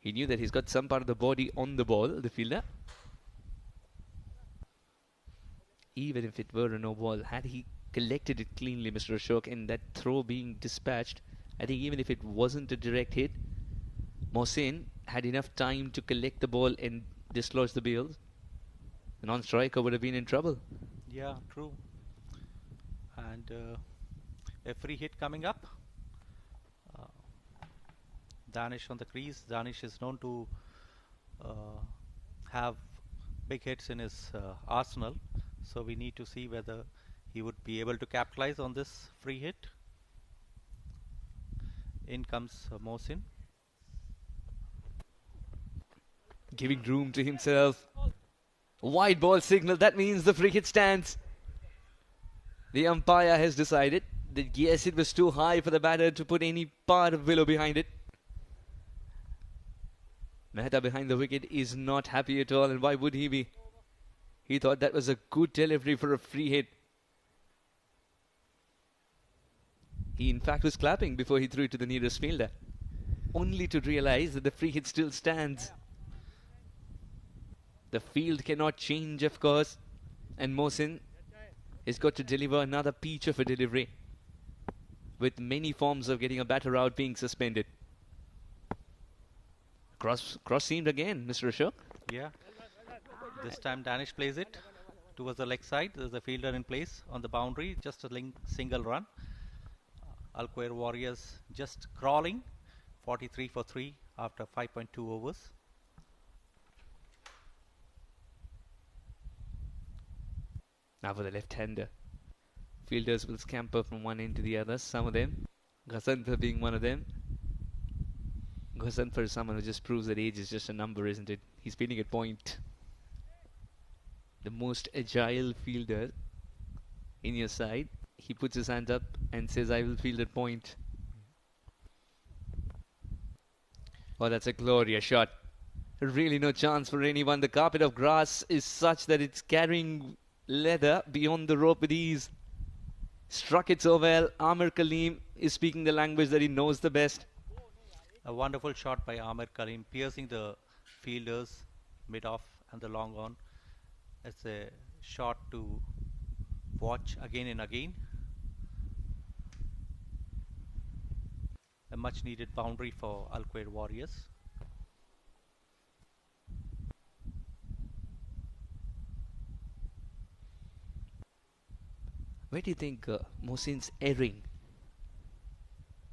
He knew that he's got some part of the body on the ball, the fielder. Even if it were a no ball, had he collected it cleanly, Mr. Ashok, and that throw being dispatched, I think even if it wasn't a direct hit, Mohsin had enough time to collect the ball and dislodge the bails. The non-striker would have been in trouble. Yeah, true. And a free hit coming up. Danish on the crease. Danish is known to have big hits in his arsenal. So we need to see whether he would be able to capitalize on this free hit. In comes Mohsin. Giving room to himself. Wide ball signal. That means the free hit stands. The umpire has decided that yes, it was too high for the batter to put any part of willow behind it. Mehta behind the wicket is not happy at all, and why would he be? He thought that was a good delivery for a free hit. He in fact was clapping before he threw it to the nearest fielder, only to realize that the free hit still stands. The field cannot change, of course, and Mohsin has got to deliver another peach of a delivery, with many forms of getting a batter out being suspended. Cross seamed again, Mr. Ashok. Yeah. This time Danish plays it towards the leg side. There's a fielder in place on the boundary. Just a single run. Khuwair Warriors just crawling. 43 for 3 after 5.2 overs. Now for the left-hander. Fielders will scamper from one end to the other. Some of them. Ghasanfar being one of them. Ghasanfar is someone who just proves that age is just a number, isn't it? He's fielding at point. The most agile fielder in your side. He puts his hand up and says, I will field at point. Oh, that's a glorious shot. Really no chance for anyone. The carpet of grass is such that it's carrying leather beyond the rope with ease. Struck it so well. Amir Kaleem is speaking the language that he knows the best. A wonderful shot by Amir Kaleem, piercing the fielders mid-off and the long on. It's a shot to watch again and again. A much needed boundary for Khuwair Warriors. Where do you think Mohsin's erring,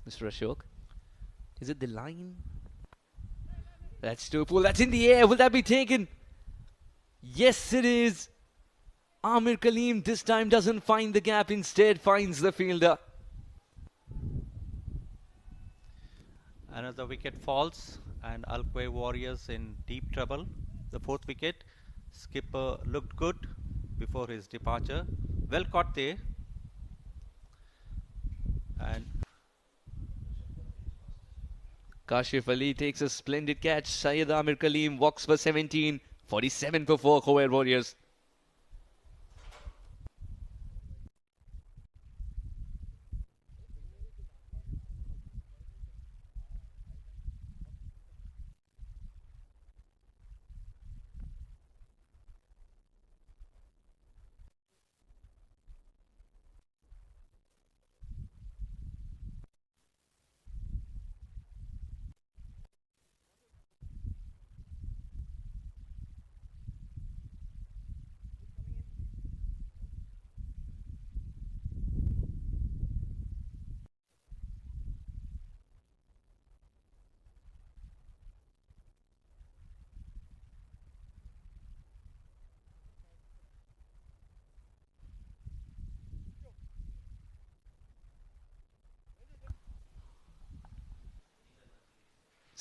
Mr. Ashok? Is it the line? That's too full. That's in the air. Will that be taken? Yes, it is. Amir Kaleem this time doesn't find the gap. Instead finds the fielder. Another wicket falls and Khuwair Warriors in deep trouble. The fourth wicket. Skipper looked good before his departure. Well caught there. And Kashif Ali takes a splendid catch. Syed Amir Kaleem walks for 17. 47 for 4 Khuwair Warriors.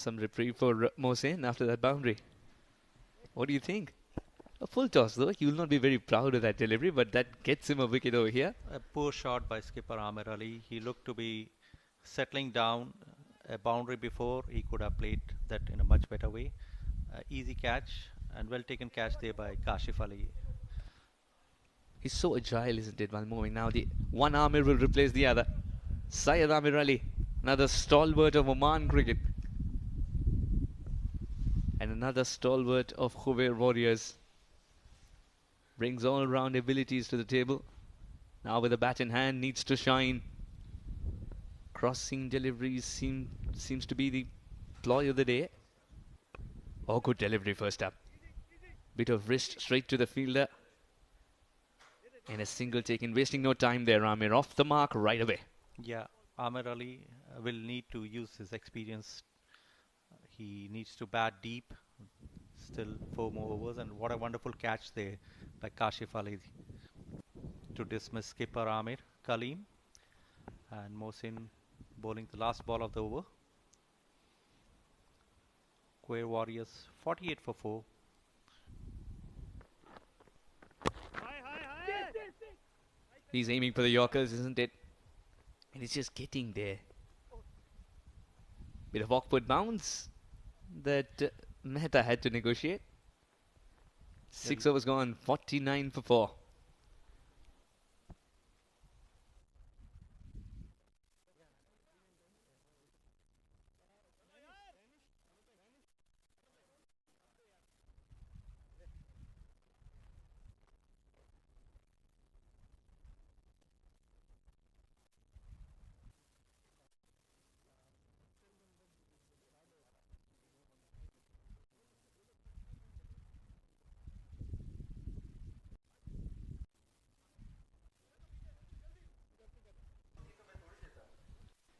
Some reprieve for Mohsin after that boundary. What do you think? A full toss though. He will not be very proud of that delivery, but that gets him a wicket over here. a poor shot by skipper Amir Ali. He looked to be settling down a boundary before. He could have played that in a much better way. Easy catch and well taken catch there by Kashif Ali. He's so agile, isn't it, while moving. Now the one Amir will replace the other. Syed Amir Ali, another stalwart of Oman cricket. And another stalwart of Khuwair Warriors. Brings all-round abilities to the table. Now with a bat in hand, needs to shine. Crossing deliveries seems to be the ploy of the day. Oh, good delivery first up. Bit of wrist straight to the fielder. And a single taken, wasting no time there, Amir. Off the mark right away. Yeah, Amir Ali will need to use his experience. He needs to bat deep. Still 4 more overs, and what a wonderful catch there by Kashif Ali to dismiss skipper Amir Kaleem. And Mohsin bowling the last ball of the over. Khuwair Warriors 48 for 4. He's aiming for the Yorkers, isn't it? And he's just getting there. Bit of awkward bounce that Mehta had to negotiate. 6 overs gone, 49 for 4.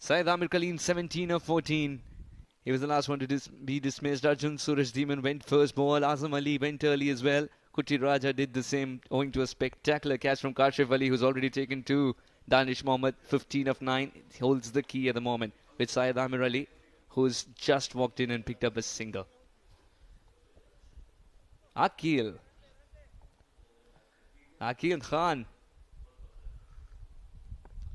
Syed Amir Kaleem 17 of 14. He was the last one to be dismissed. Arjun Suraj Dhiman went first ball. Azam Ali went early as well. Kuttiraja did the same owing to a spectacular catch from Kashif Ali, who's already taken 2. Danish Mohammad 15 of 9. He holds the key at the moment with Syed Amir Ali, who's just walked in and picked up a single. Aqib Khan,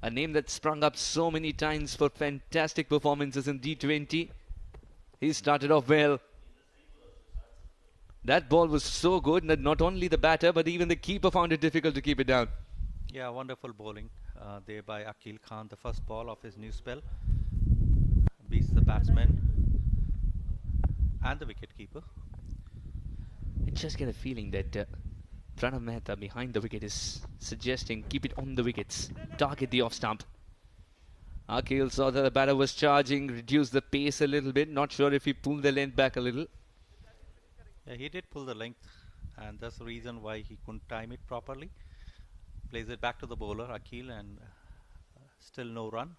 a name that sprung up so many times for fantastic performances in D20. He started off well. That ball was so good that not only the batter but even the keeper found it difficult to keep it down. Yeah, wonderful bowling there by Aqib Khan. The first ball of his new spell beats the batsman and the wicket keeper. I just get a feeling that Pranav Mehta behind the wicket is suggesting keep it on the wickets. Target the off stump. Aqib saw that the batter was charging, reduced the pace a little bit. Not sure if he pulled the length back a little. Yeah, he did pull the length, and that's the reason why he couldn't time it properly. Plays it back to the bowler, Aqib, and still no run.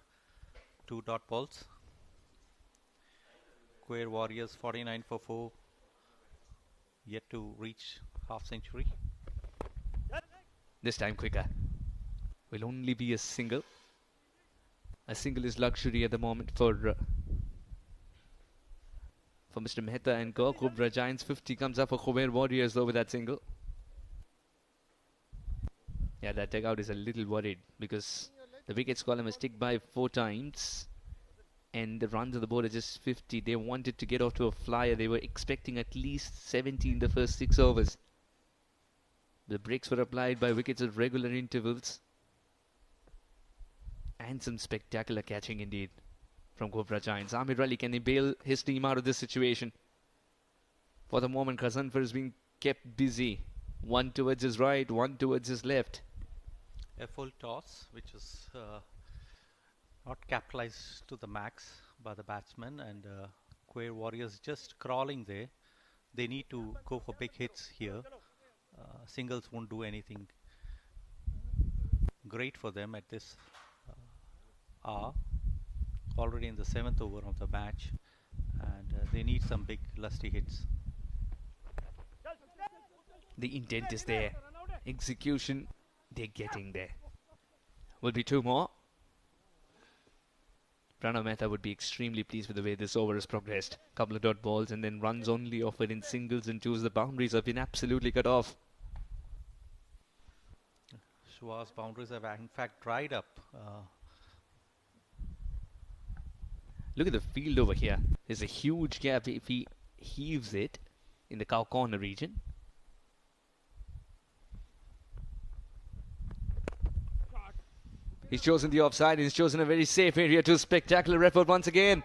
2 dot balls. Khuwair Warriors 49 for 4. Yet to reach half century. This time quicker. Will only be a single. A single is luxury at the moment for Mr. Mehta and Ghubrah Giants. 50 comes up for Khuwair Warriors though with that single. Yeah, that dugout is a little worried because the wickets column has ticked by 4 times and the runs on the board are just 50. They wanted to get off to a flyer. They were expecting at least 70 in the first 6 overs. The breaks were applied by wickets at regular intervals. And some spectacular catching indeed from Ghubrah Giants. Amir Ali, can he bail his team out of this situation? For the moment, Kazanfar is being kept busy. One towards his right, one towards his left. A full toss, which is not capitalized to the max by the batsman, and Khuwair Warriors just crawling there. They need to go for big hits here. Singles won't do anything great for them at this hour. Already in the 7th over of the match, and they need some big lusty hits. The intent is there. Execution, they're getting there. Will be 2 more. Pranav Mehta would be extremely pleased with the way this over has progressed. Couple of dot balls and then runs only offered in singles and twos. The boundaries have been absolutely cut off. Shua's boundaries have in fact dried up. Look at the field over here. There's a huge gap if he heaves it in the cow corner region. He's chosen the offside. He's chosen a very safe area to spectacular effort once again.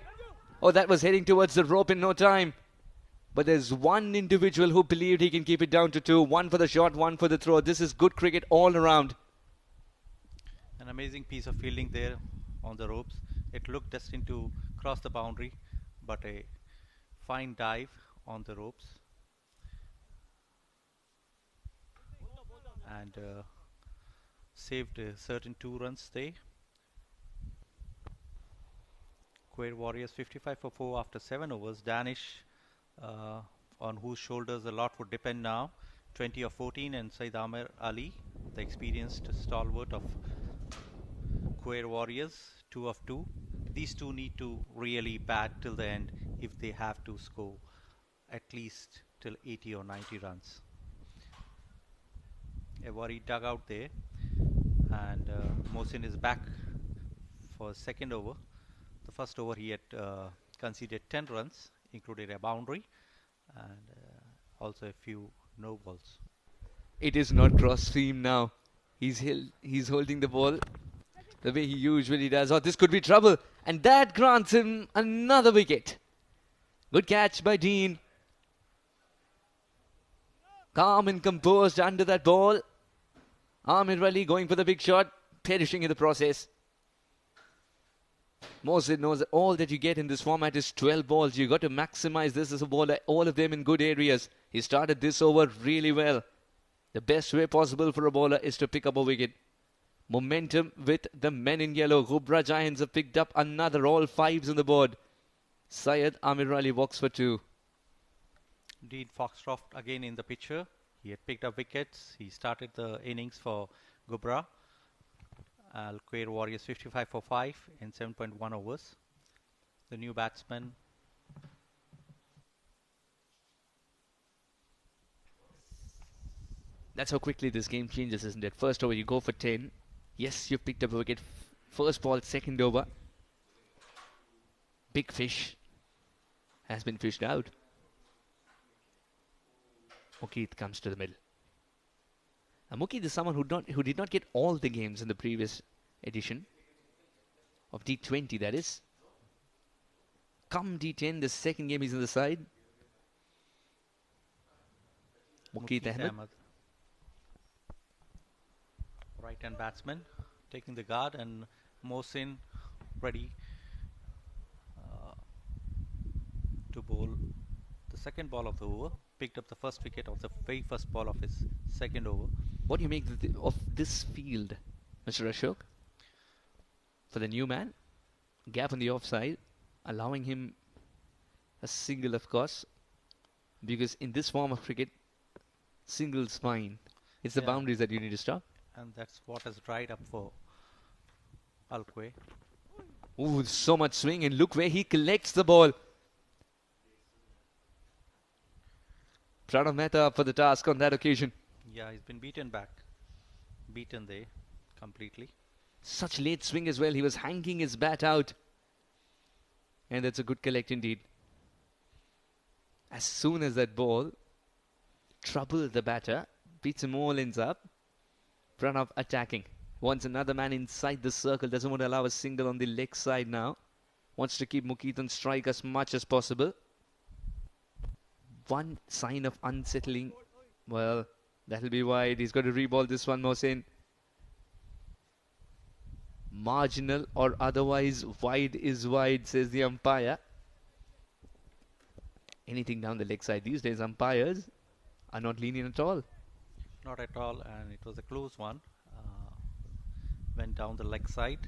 Oh, that was heading towards the rope in no time. But there's one individual who believed he can keep it down to 2. One for the shot, one for the throw. This is good cricket all around. An amazing piece of fielding there on the ropes. It looked destined to cross the boundary, but a fine dive on the ropes. And saved a certain 2 runs there. Khuwair Warriors 55 for 4 after 7 overs. Danish, on whose shoulders a lot would depend now. 20 of 14, and Syed Amir Ali, the experienced stalwart of Khuwair Warriors, 2 of 2. These two need to really bat till the end if they have to score at least till 80 or 90 runs. A worried dugout there, and Mohsin is back for second over. The first over he had conceded 10 runs, included a boundary and also a few no balls. It is not cross seam now. He's holding the ball the way he usually does. Oh, this could be trouble. And that grants him another wicket. Good catch by Dean. Calm and composed under that ball. Amir Ali going for the big shot, perishing in the process. Mohsin knows that all that you get in this format is 12 balls. You got to maximize this as a bowler, all of them in good areas. He started this over really well. The best way possible for a bowler is to pick up a wicket. Momentum with the men in yellow. Ghubrah Giants have picked up another, all 5s on the board. Syed Amir Ali walks for 2. Dean Foxcroft again in the picture. He had picked up wickets. He started the innings for Ghubrah. Khuwair Warriors 55 for 5 in 7.1 overs. The new batsman. That's how quickly this game changes, isn't it? First over, you go for 10. Yes, you've picked up a wicket. First ball, second over. Big fish has been fished out. Mukeet comes to the middle. And Mukeet is someone who did not get all the games in the previous edition of D20, that is. Come D10, the second game he's on the side. Mukeet Ahmed. right-hand batsman taking the guard, and Mohsin ready to bowl the second ball of the over. Picked up the first wicket of the very first ball of his second over. What do you make of this field, Mr. Ashok? For the new man, gap on the offside, allowing him a single, of course, because in this form of cricket, single's fine. It's the boundaries that you need to stop. And that's what has dried up for Alquay. Ooh, so much swing, and look where he collects the ball. Pranav Mehta up for the task on that occasion. Yeah, he's been beaten back. Beaten there completely. Such late swing as well. He was hanging his bat out. And that's a good collect indeed. As soon as that ball troubled the batter, beats him all ends up. Pranav attacking. Wants another man inside the circle. Doesn't want to allow a single on the leg side now. Wants to keep Mukeet on strike as much as possible. One sign of unsettling. Well, that'll be wide. He's got to reball this one, Mohsin. Marginal or otherwise wide is wide, says the umpire. Anything down the leg side these days, umpires are not lenient at all. Not at all, and it was a close one. Went down the leg side.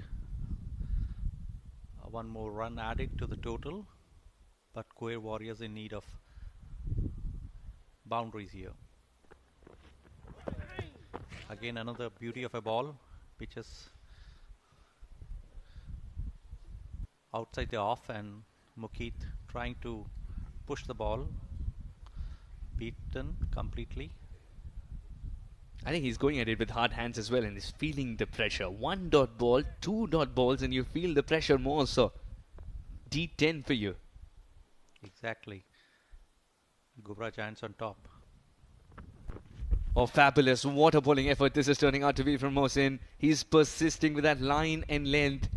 One more run added to the total, but Khuwair Warriors in need of boundaries here. Again, another beauty of a ball, which is outside the off, and Mukeet trying to push the ball. Beaten completely. I think he's going at it with hard hands as well, and he's feeling the pressure. 1 dot ball, 2 dot balls, and you feel the pressure more. So D10 for you. Exactly. Ghubrah Giants on top. Oh, fabulous. What a bowling effort this is turning out to be from Mohsin. He's persisting with that line and length.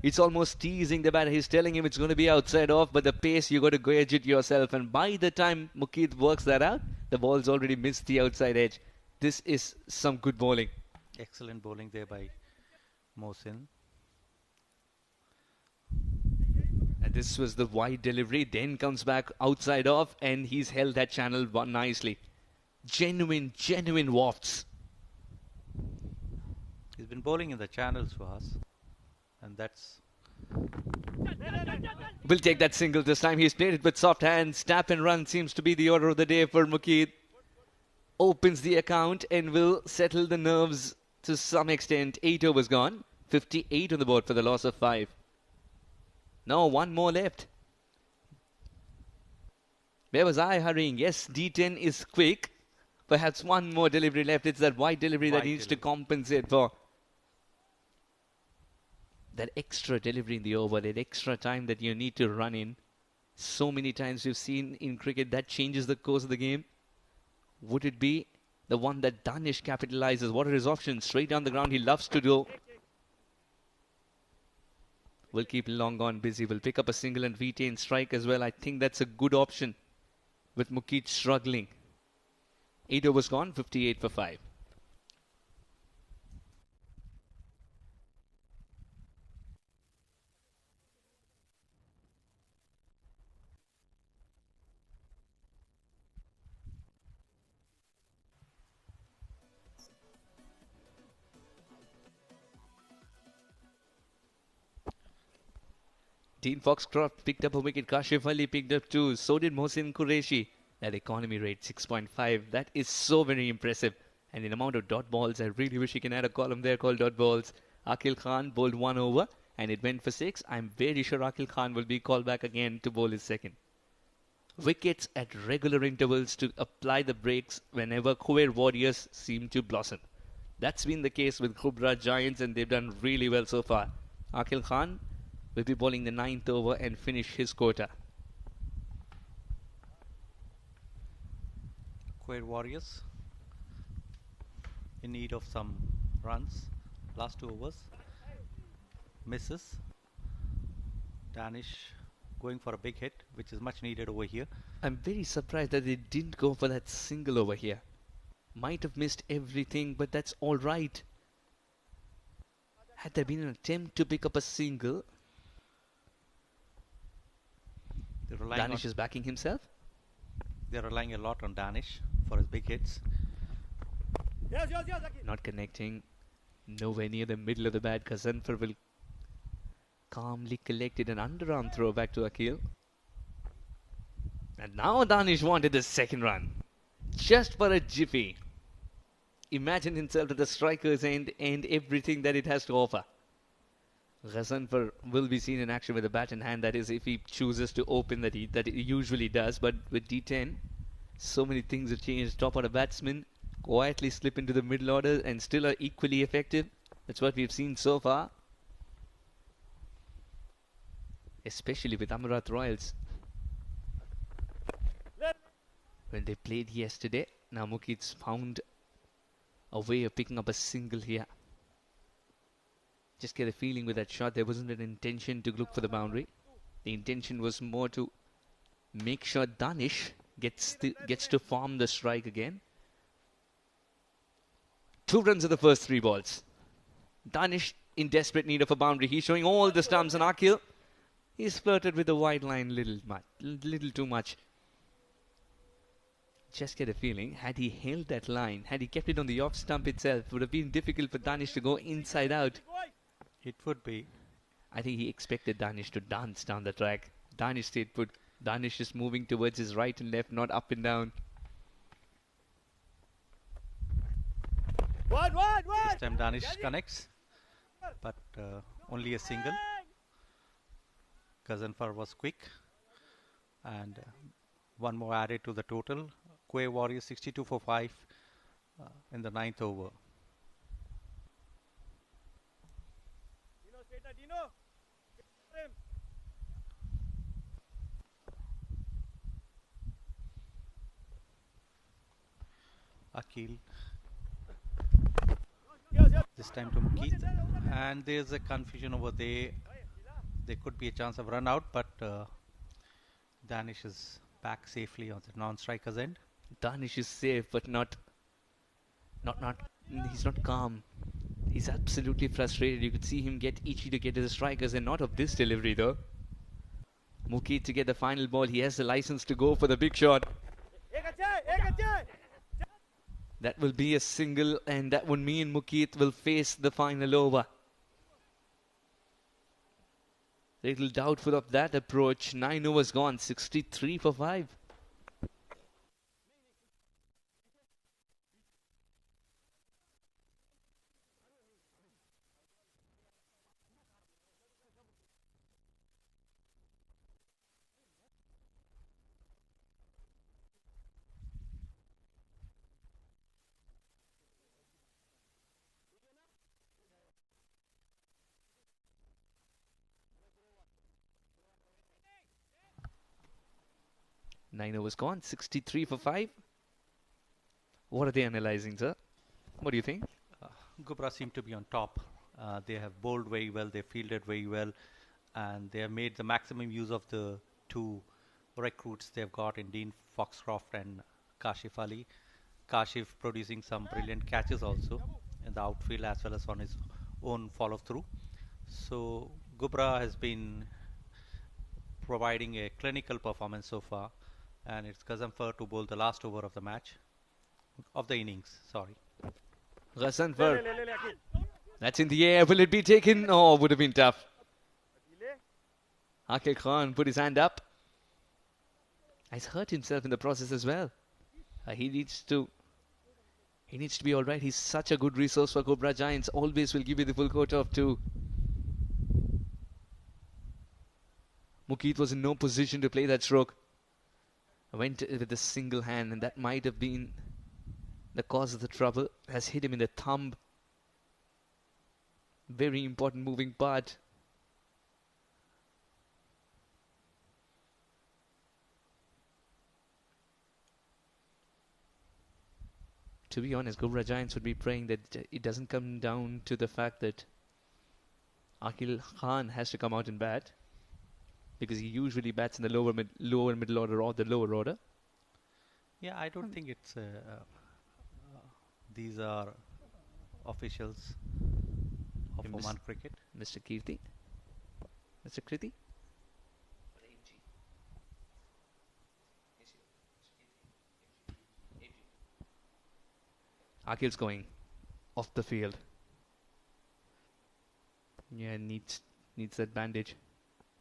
It's almost teasing the batter. He's telling him it's going to be outside off, but the pace, you got to gauge it yourself. And by the time Mukeet works that out, the ball's already missed the outside edge. This is some good bowling. Excellent bowling there by Mohsin. And this was the wide delivery. Then comes back outside off, and he's held that channel nicely. Genuine wafts. He's been bowling in the channels for us, and that's... Will take that single this time. He's played it with soft hands. Tap and run seems to be the order of the day for Mukeet. Opens the account and will settle the nerves to some extent. 8 overs gone. 58 on the board for the loss of 5. No, 1 more left. Where was I hurrying? Yes, D10 is quick. Perhaps 1 more delivery left. It's that wide delivery that needs to compensate for that extra delivery in the over, that extra time that you need to run in. So many times we've seen in cricket that changes the course of the game. Would it be the one that Danish capitalizes? What are his options? Straight down the ground, he loves to do. Will keep long on busy. Will pick up a single and retain strike as well. I think that's a good option with Mukeet struggling. 8 overs gone, 58 for 5. Dean Foxcroft picked up a wicket. Kashif Ali picked up 2. So did Mohsin Qureshi. That economy rate 6.5. That is so very impressive. And in amount of dot balls, I really wish he can add a column there called dot balls. Aqil Khan bowled 1 over and it went for 6. I'm very sure Aqil Khan will be called back again to bowl his second. Wickets at regular intervals to apply the brakes whenever Khuwair Warriors seem to blossom. That's been the case with Ghubrah Giants, and they've done really well so far. Aqil Khan will be bowling the 9th over and finish his quota. Khuwair Warriors in need of some runs. Last 2 overs. Misses. Danish going for a big hit, which is much needed over here. I'm very surprised that they didn't go for that single over here. Might have missed everything, but that's all right. Had there been an attempt to pick up a single? Danish is backing himself. They're relying a lot on Danish for his big hits. Not connecting. Nowhere near the middle of the bat. Gazanfar will calmly collect it. An underarm throw back to Aqib. And now Danish wanted the second run. Just for a jiffy. Imagine himself at the striker's end and everything that it has to offer. Gazanfar will be seen in action with a bat in hand. That is, if he chooses to open that he usually does. But with D10, so many things have changed. Top order batsmen quietly slip into the middle order and still are equally effective. That's what we've seen so far. Especially with Amerat Royals. When they played yesterday, now Mukeet's found a way of picking up a single here. Just get a feeling with that shot, there wasn't an intention to look for the boundary. The intention was more to make sure Danish gets to farm the strike again. 2 runs of the first 3 balls. Danish in desperate need of a boundary. He's showing all the stumps on Aqib. He's flirted with the wide line little too much. Just get a feeling, had he held that line, had he kept it on the off stump itself, it would have been difficult for Danish to go inside out. It would be. I think he expected Danish to dance down the track. Danish stayed put. Danish is moving towards his right and left, not up and down. This time Danish connects, but only a single. Gazanfar was quick, and one more added to the total. Khuwair Warriors 62 for 5 in the 9th over. Aqib. This time to Mukeet, and there's a confusion over there. There could be a chance of run out, but Danish is back safely on the non-striker's end. Danish is safe, but he's not calm. He's absolutely frustrated. You could see him get itchy to get to the strikers, and not of this delivery though. Mukeet to get the final ball. He has the license to go for the big shot. That will be a single, and that would mean Mukeet will face the final over. Little doubtful of that approach. 9 overs gone, 63 for 5. Nine overs gone, 63 for 5. What are they analysing, sir? What do you think? Ghubrah seem to be on top. They have bowled very well, they fielded very well, and they have made the maximum use of the 2 recruits they've got in Dean Foxcroft and Kashif Ali. Kashif producing some brilliant catches also in the outfield as well as on his own follow-through. So Ghubrah has been providing a clinical performance so far, and it's Gazanfar to bowl the last over of the match, of the innings, sorry. Gazanfar. That's in the air. Will it be taken? Oh, would have been tough. Aqib Khan put his hand up. He's hurt himself in the process as well. He needs to be all right. He's such a good resource for Ghubrah Giants. Always will give you the full quota of 2. Mukeet was in no position to play that stroke. Went with a single hand, and that might have been the cause of the trouble. Has hit him in the thumb. Very important moving part. To be honest, Ghubrah Giants would be praying that it doesn't come down to the fact that Aqib Khan has to come out and bat, because he usually bats in the lower middle order or the lower order. Yeah, I don't think it's these are officials of Oman cricket. Mr. Kirti. Mr. Kriti. Aqib's going off the field. Yeah, needs that bandage.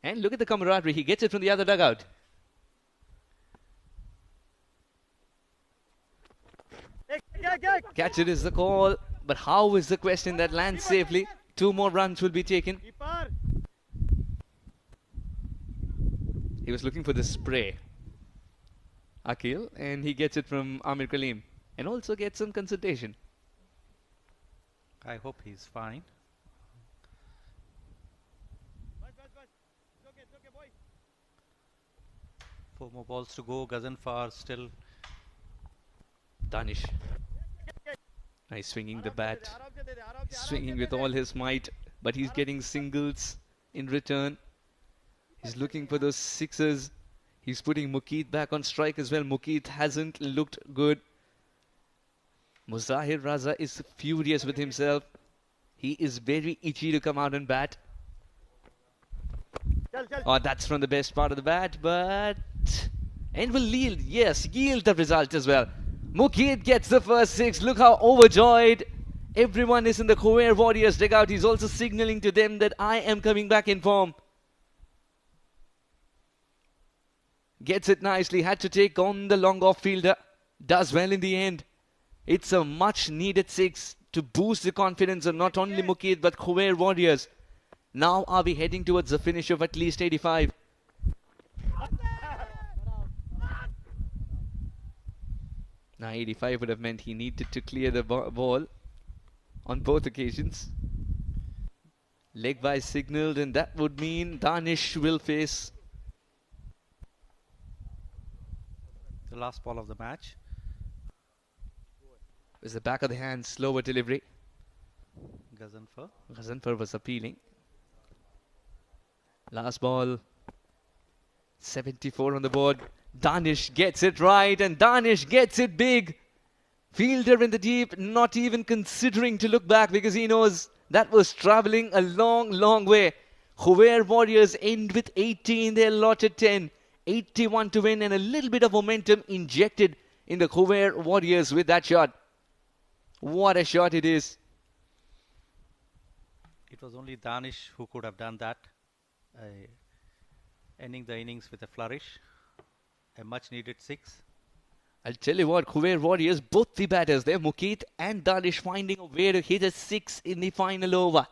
And look at the camaraderie. He gets it from the other dugout. Catch it is the call. But how is the question that lands safely? 2 more runs will be taken. He was looking for the spray. Aqil, and he gets it from Amir Kaleem. And also gets some consultation. I hope he's fine. Four more balls to go. Ghaznfar still. Danish. Nice swinging the bat. Swinging with all his might. But he's getting singles in return. He's looking for those sixes. He's putting Mukeet back on strike as well. Mukeet hasn't looked good. Muzahir Raza is furious with himself. He is very itchy to come out and bat. Oh, that's from the best part of the bat, but... And will yield, yes, yield the result as well. Mukeet gets the first 6. Look how overjoyed everyone is in the Khuwair Warriors dugout. He's also signaling to them that I am coming back in form. Gets it nicely. Had to take on the long off fielder. Does well in the end. It's a much needed 6 to boost the confidence of not only Mukeet but Khuwair Warriors. Now are we heading towards the finish of at least 85. Now 85 would have meant he needed to clear the ball on both occasions. Leg by signalled, and that would mean Danish will face the last ball of the match. With the back of the hand, slower delivery. Ghaznfar was appealing. Last ball. 74 on the board. Danish gets it right, and Danish gets it big. Fielder in the deep, not even considering to look back because he knows that was travelling a long, long way. Khuwair Warriors end with 80 in their allotted 10. 81 to win, and a little bit of momentum injected in the Khuwair Warriors with that shot. What a shot it is. It was only Danish who could have done that. Ending the innings with a flourish. A much needed 6. I'll tell you what, Khuwair Warriors, both the batters there, Mukeet and Danish, finding a way to hit a 6 in the final over.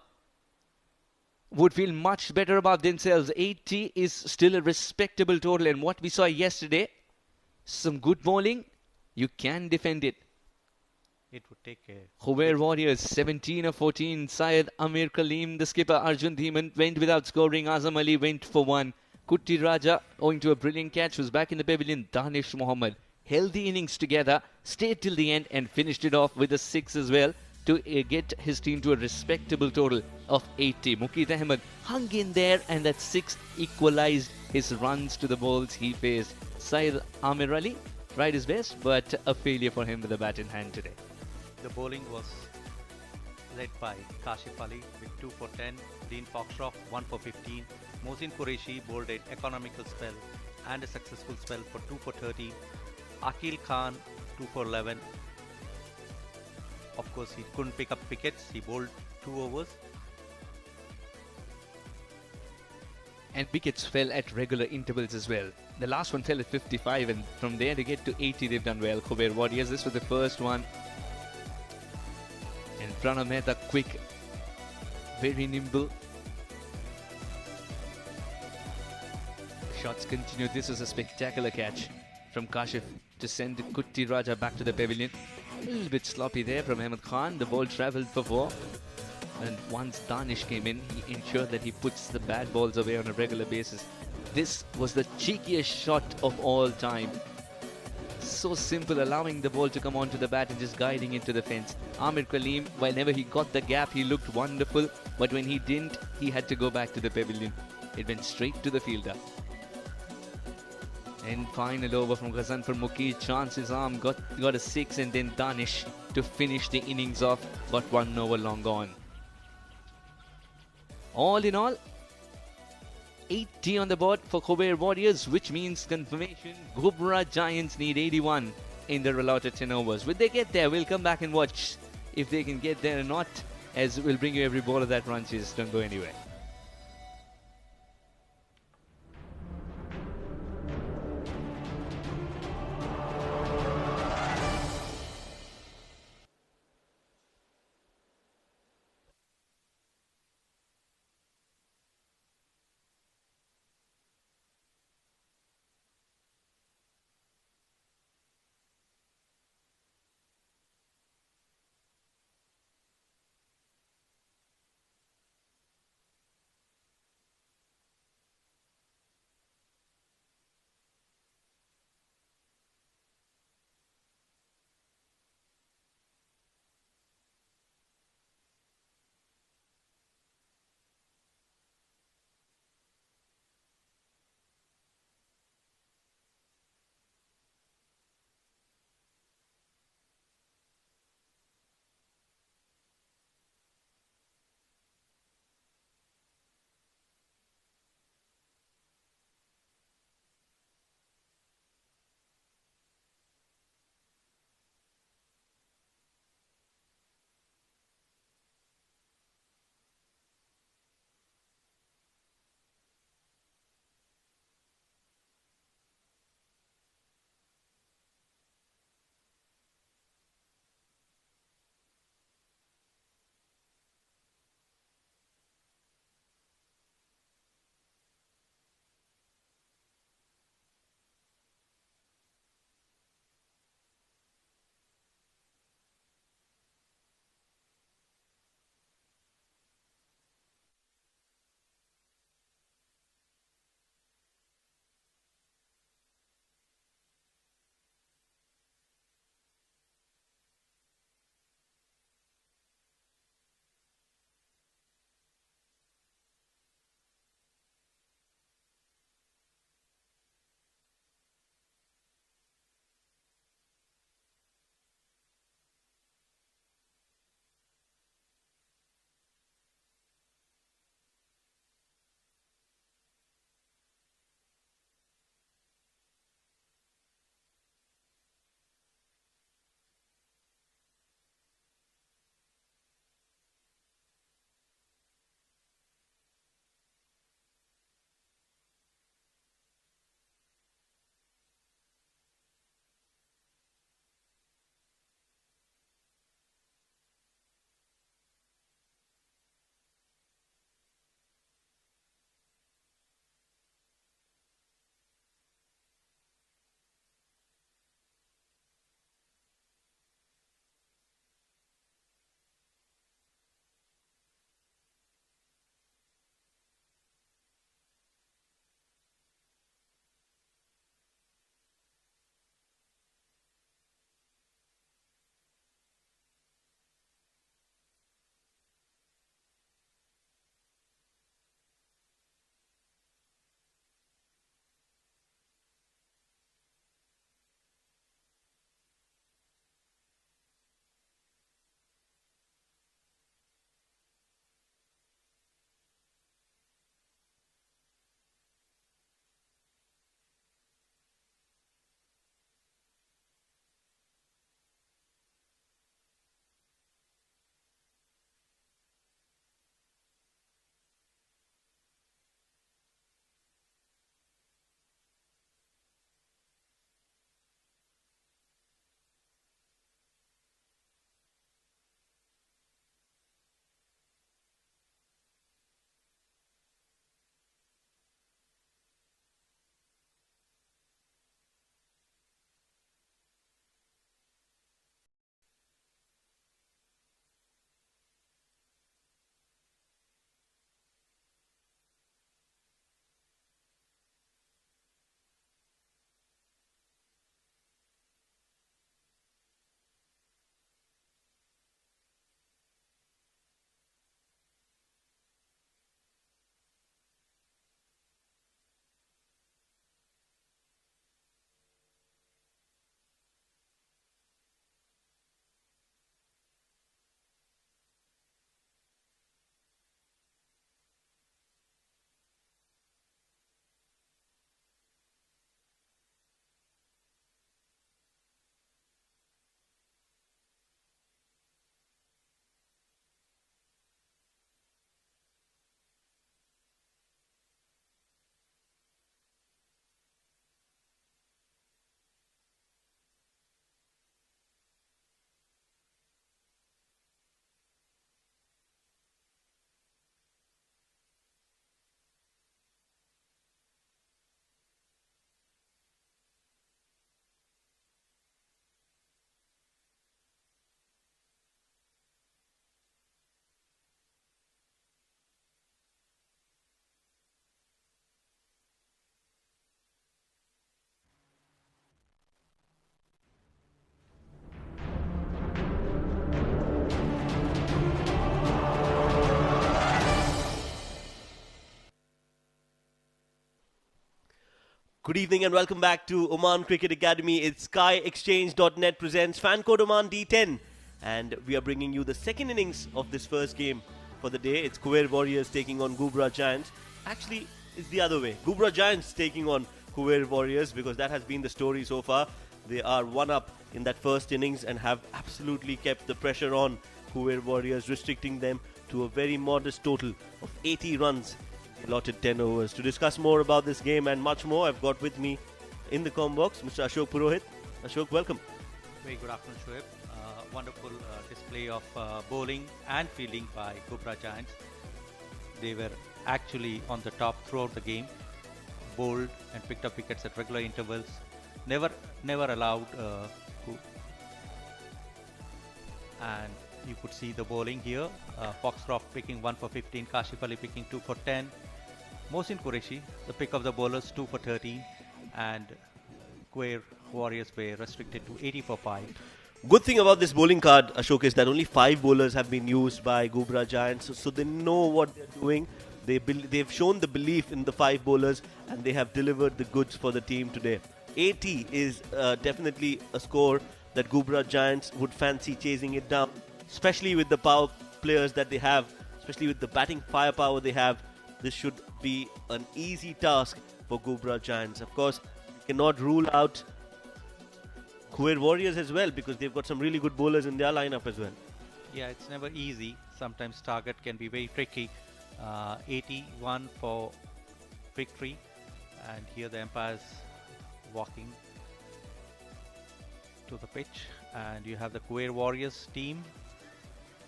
Would feel much better about themselves. 80 is still a respectable total, and what we saw yesterday, some good bowling, you can defend it. It would take a... Khuwair Warriors, 17 of 14. Syed, Amir, Kaleem, the skipper, Arjun, Dhiman went without scoring. Azam Ali went for 1. Kuttiraja, owing to a brilliant catch, was back in the pavilion. Danish, Mohammad held the innings together, stayed till the end and finished it off with a 6 as well to get his team to a respectable total of 80. Mukeet Ahmed hung in there, and that 6 equalized his runs to the balls he faced. Syed Amir Ali tried his best, but a failure for him with the bat in hand today. The bowling was led by Kashif Ali with 2 for 10, Dean Foxcroft 1 for 15, Mohsin Qureshi bowled an economical spell and a successful spell for 2 for 13, Aqil Khan 2 for 11. Of course, he couldn't pick up wickets, he bowled 2 overs. And wickets fell at regular intervals as well. The last one fell at 55, and from there to get to 80, they've done well. Khuwair Warriors, this was the first one. And Pranav Mehta, quick, very nimble. Shots continue. This was a spectacular catch from Kashif to send Kuttiraja back to the pavilion. A little bit sloppy there from Ahmed Khan. The ball travelled for 4. And once Danish came in, he ensured that he puts the bad balls away on a regular basis. This was the cheekiest shot of all time. So simple, allowing the ball to come onto the bat and just guiding into the fence. Amir Kaleem, whenever he got the gap, he looked wonderful. But when he didn't, he had to go back to the pavilion. It went straight to the fielder. And final over from Ghazan for Mukeet. Chance his arm, got a 6, and then Danish to finish the innings off. Got 1 over long gone. All in all, 80 on the board for Khuwair Warriors, which means confirmation. Ghubrah Giants need 81 in their allotted 10 overs. Will they get there? We'll come back and watch if they can get there or not, as we'll bring you every ball of that run chase. Don't go anywhere. Good evening and welcome back to Oman Cricket Academy. It's SkyExchange.net presents Fan Code Oman D10. And we are bringing you the second innings of this first game for the day. It's Khuwair Warriors taking on Ghubrah Giants. Actually, it's the other way. Ghubrah Giants taking on Khuwair Warriors, because that has been the story so far. They are one up in that first innings and have absolutely kept the pressure on Khuwair Warriors, restricting them to a very modest total of 80 runs. Allotted 10 overs. To discuss more about this game and much more, I've got with me in the comm box Mr. Ashok Purohit. Ashok, welcome. Very good afternoon, Shoaib. Wonderful display of bowling and fielding by Ghubrah Giants. They were actually on the top throughout the game, bowled and picked up wickets at regular intervals. Never allowed and you could see the bowling here. Foxcroft picking 1 for 15, Kashif Ali picking 2 for 10. Mohsin Qureshi, the pick of the bowlers, 2 for 13, and Khuwair Warriors were restricted to 80 for 5. Good thing about this bowling card, Ashok, is that only 5 bowlers have been used by Ghubrah Giants, so they know what they're doing. They've shown the belief in the 5 bowlers and they have delivered the goods for the team today. 80 is definitely a score that Ghubrah Giants would fancy chasing it down, especially with the power players that they have, especially with the batting firepower they have. This should be an easy task for Ghubrah Giants. Of course, you cannot rule out Khuwair Warriors as well, because they've got some really good bowlers in their lineup as well. Yeah, it's never easy. Sometimes target can be very tricky. 81 for victory, and here the umpire's walking to the pitch, and you have the Khuwair Warriors team.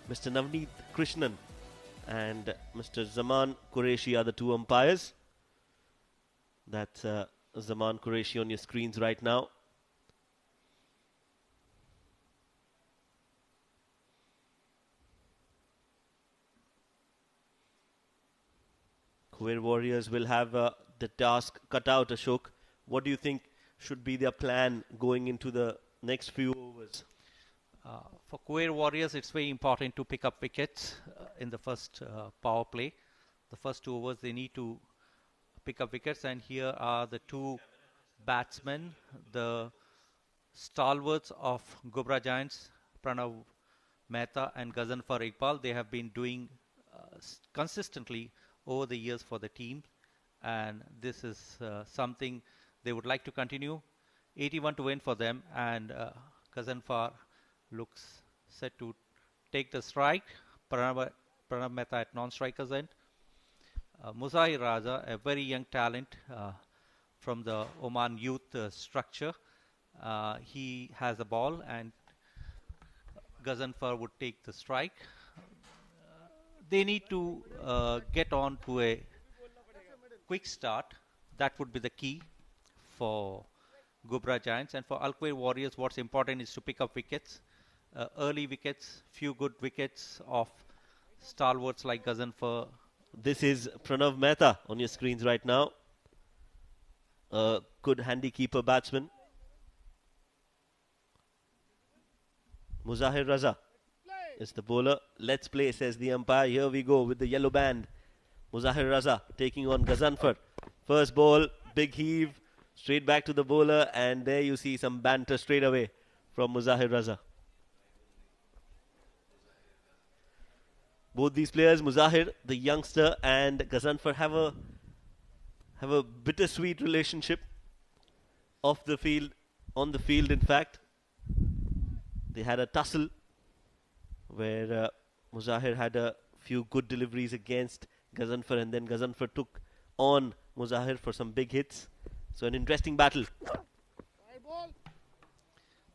Mr. Navneet Krishnan and Mr. Zaman Qureshi are the 2 umpires. That's Zaman Qureshi on your screens right now. Khuwair Warriors will have the task cut out, Ashok. What do you think should be their plan going into the next few overs? For Khuwair Warriors, it's very important to pick up wickets in the first power play. The first 2 overs, they need to pick up wickets, and here are the 2 batsmen, the stalwarts of Ghubrah Giants, Pranav Mehta and Gazanfar Iqbal. They have been doing consistently over the years for the team, and this is something they would like to continue. 81 to win for them, and Gazanfar looks set to take the strike. Pranav Mehta at non-striker's end. Muzaffar, a very young talent from the Oman youth structure. He has the ball, and Gazanfar would take the strike. They need to get on to a quick start. That would be the key for Ghubrah Giants. And for Khuwair Warriors, what's important is to pick up wickets. Early wickets, few good wickets of stalwarts like Gazanfar. This is Pranav Mehta on your screens right now. A good handy keeper batsman. Muzaffar Raza is the bowler. Let's play, says the umpire. Here we go with the yellow band. Muzaffar Raza taking on Gazanfar. First ball, big heave, straight back to the bowler, and there you see some banter straight away from Muzaffar Raza. Both these players, Muzaffar, the youngster, and Gazanfar, have a bittersweet relationship off the field, on the field in fact. They had a tussle where Muzaffar had a few good deliveries against Gazanfar, and then Gazanfar took on Muzaffar for some big hits. So an interesting battle.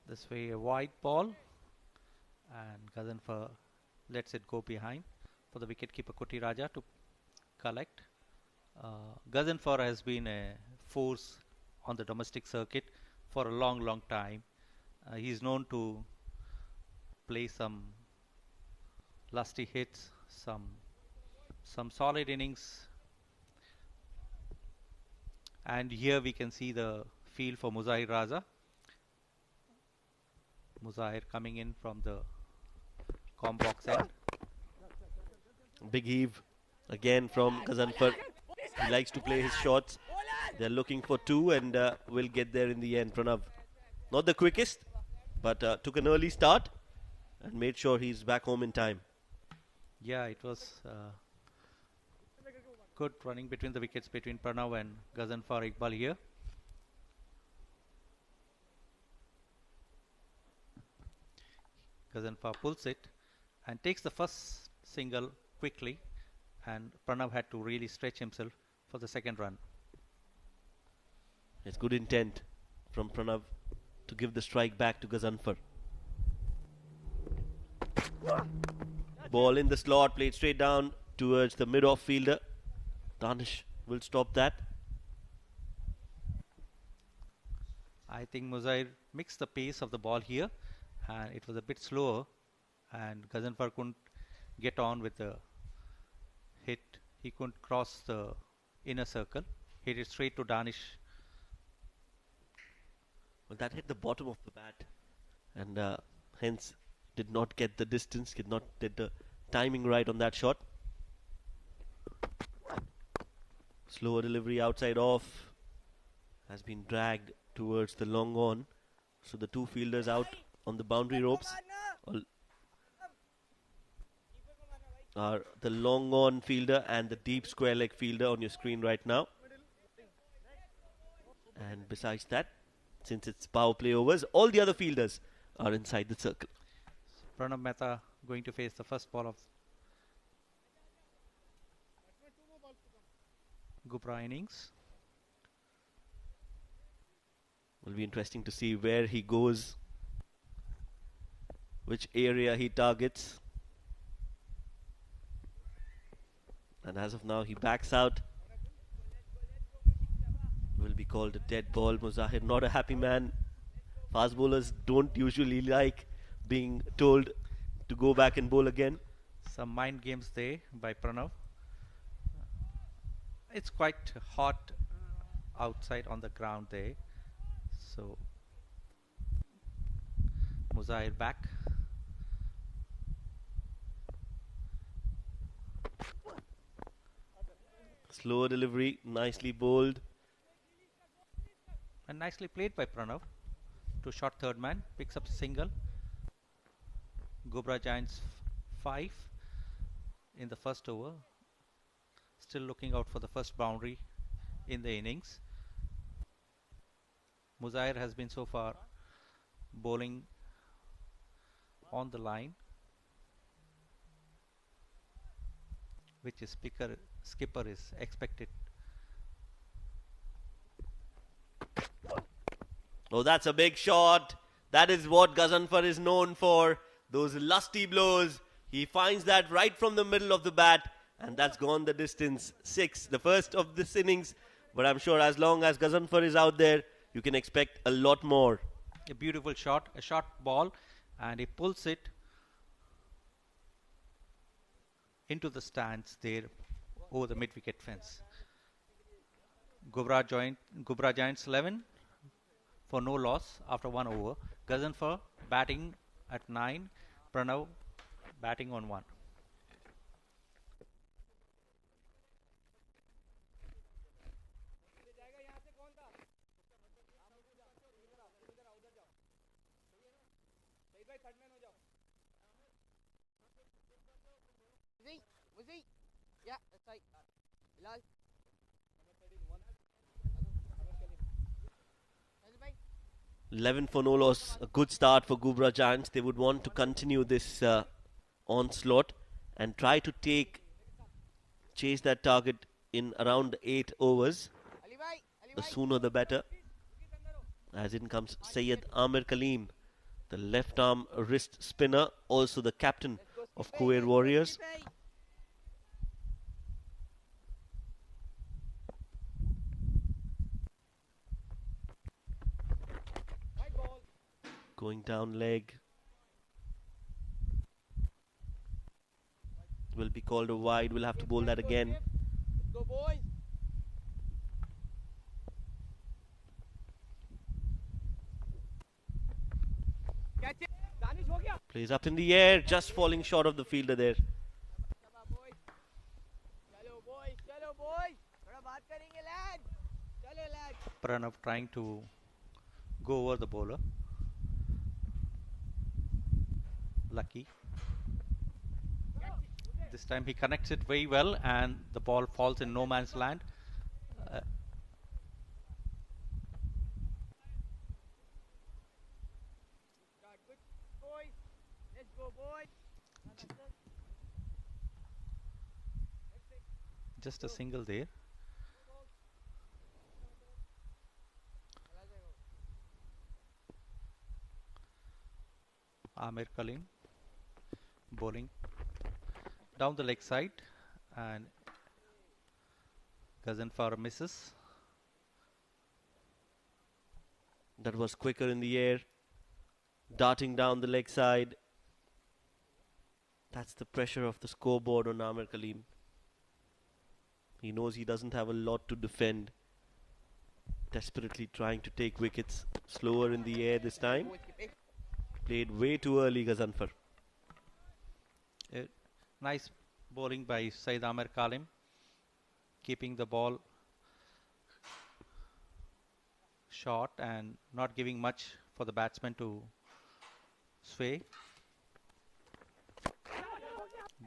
This way a wide ball, and Gazanfar lets it go behind for the wicketkeeper Kuttiraja to collect. Gazanfar has been a force on the domestic circuit for a long time. He's known to play some lusty hits, some solid innings. And here we can see the field for Muzaffar Raza. Muzaffar coming in from the comm box end. Big heave again from Gazanfar. He likes to play his shots. They're looking for two and will get there in the end. Pranav, not the quickest, but took an early start and made sure he's back home in time. Yeah, it was good running between the wickets between Pranav and Ghazanfar Iqbal here. Ghazanfar pulls it and takes the first single quickly, and Pranav had to really stretch himself for the second run. It's good intent from Pranav to give the strike back to Ghazanfar. Ball in the slot, played straight down towards the mid-off fielder. Danish will stop that. I think Muzaffar mixed the pace of the ball here, and it was a bit slower, and Ghazanfar couldn't get on with the hit. He couldn't cross the inner circle. Hit it straight to Danish. Well, that hit the bottom of the bat, and hence did not get the distance, did not get the timing right on that shot. Slower delivery outside off, has been dragged towards the long on. So the two fielders out on the boundary ropes are the long on fielder and the deep square leg fielder on your screen right now. And besides that, since it's power play overs, all the other fielders are inside the circle. Pranav Mehta going to face the first ball of Ghubrah innings. Will be interesting to see where he goes, which area he targets. And as of now, he backs out. Will be called a dead ball. Muzaffar, not a happy man. Fast bowlers don't usually like being told to go back and bowl again. Some mind games there by Pranav. It's quite hot outside on the ground there. So Muzaffar back. Slower delivery, nicely bowled. And nicely played by Pranav. To short third man, picks up single. Ghubrah Giants 5 in the first over. Still looking out for the first boundary in the innings. Muzaffar has been so far bowling on the line, which is skipper is expected. Oh, that's a big shot. That is what Ghazanfar is known for. Those lusty blows. He finds that right from the middle of the bat, and that's gone the distance. 6, the first of this innings. But I'm sure as long as Ghazanfar is out there, you can expect a lot more. A beautiful shot, a short ball, and he pulls it into the stands there over the mid-wicket fence. Ghubrah Giants 11 for no loss after 1 over. Ghazanfar batting at 9, Pranav batting on 1. Yeah, that's right. Bilal. 11 for no loss, a good start for Ghubrah Giants. They would want to continue this onslaught and try to chase that target in around 8 overs. The sooner the better. As in comes Syed Amir Kaleem, the left arm wrist spinner, also the captain of Khuwair Warriors. Going down leg. Will be called a wide. We'll have to bowl that again. Let's go, boys. Catch it. Danish ho gaya. Plays up in the air, just falling short of the fielder there. Chalo boys. Chalo boys. Thoda baat karenge lad. Pranav trying to go over the bowler. Lucky. This time he connects it very well and the ball falls in no man's land. Just a single there. Amir Kalim bowling down the leg side and Ghaznfar misses. That was quicker in the air, darting down the leg side. That's the pressure of the scoreboard on Amir Kalim. He knows he doesn't have a lot to defend. Desperately trying to take wickets. Slower in the air this time. Played way too early, Ghaznfar. Nice bowling by Syed Amir Kalim, keeping the ball short and not giving much for the batsman to sway.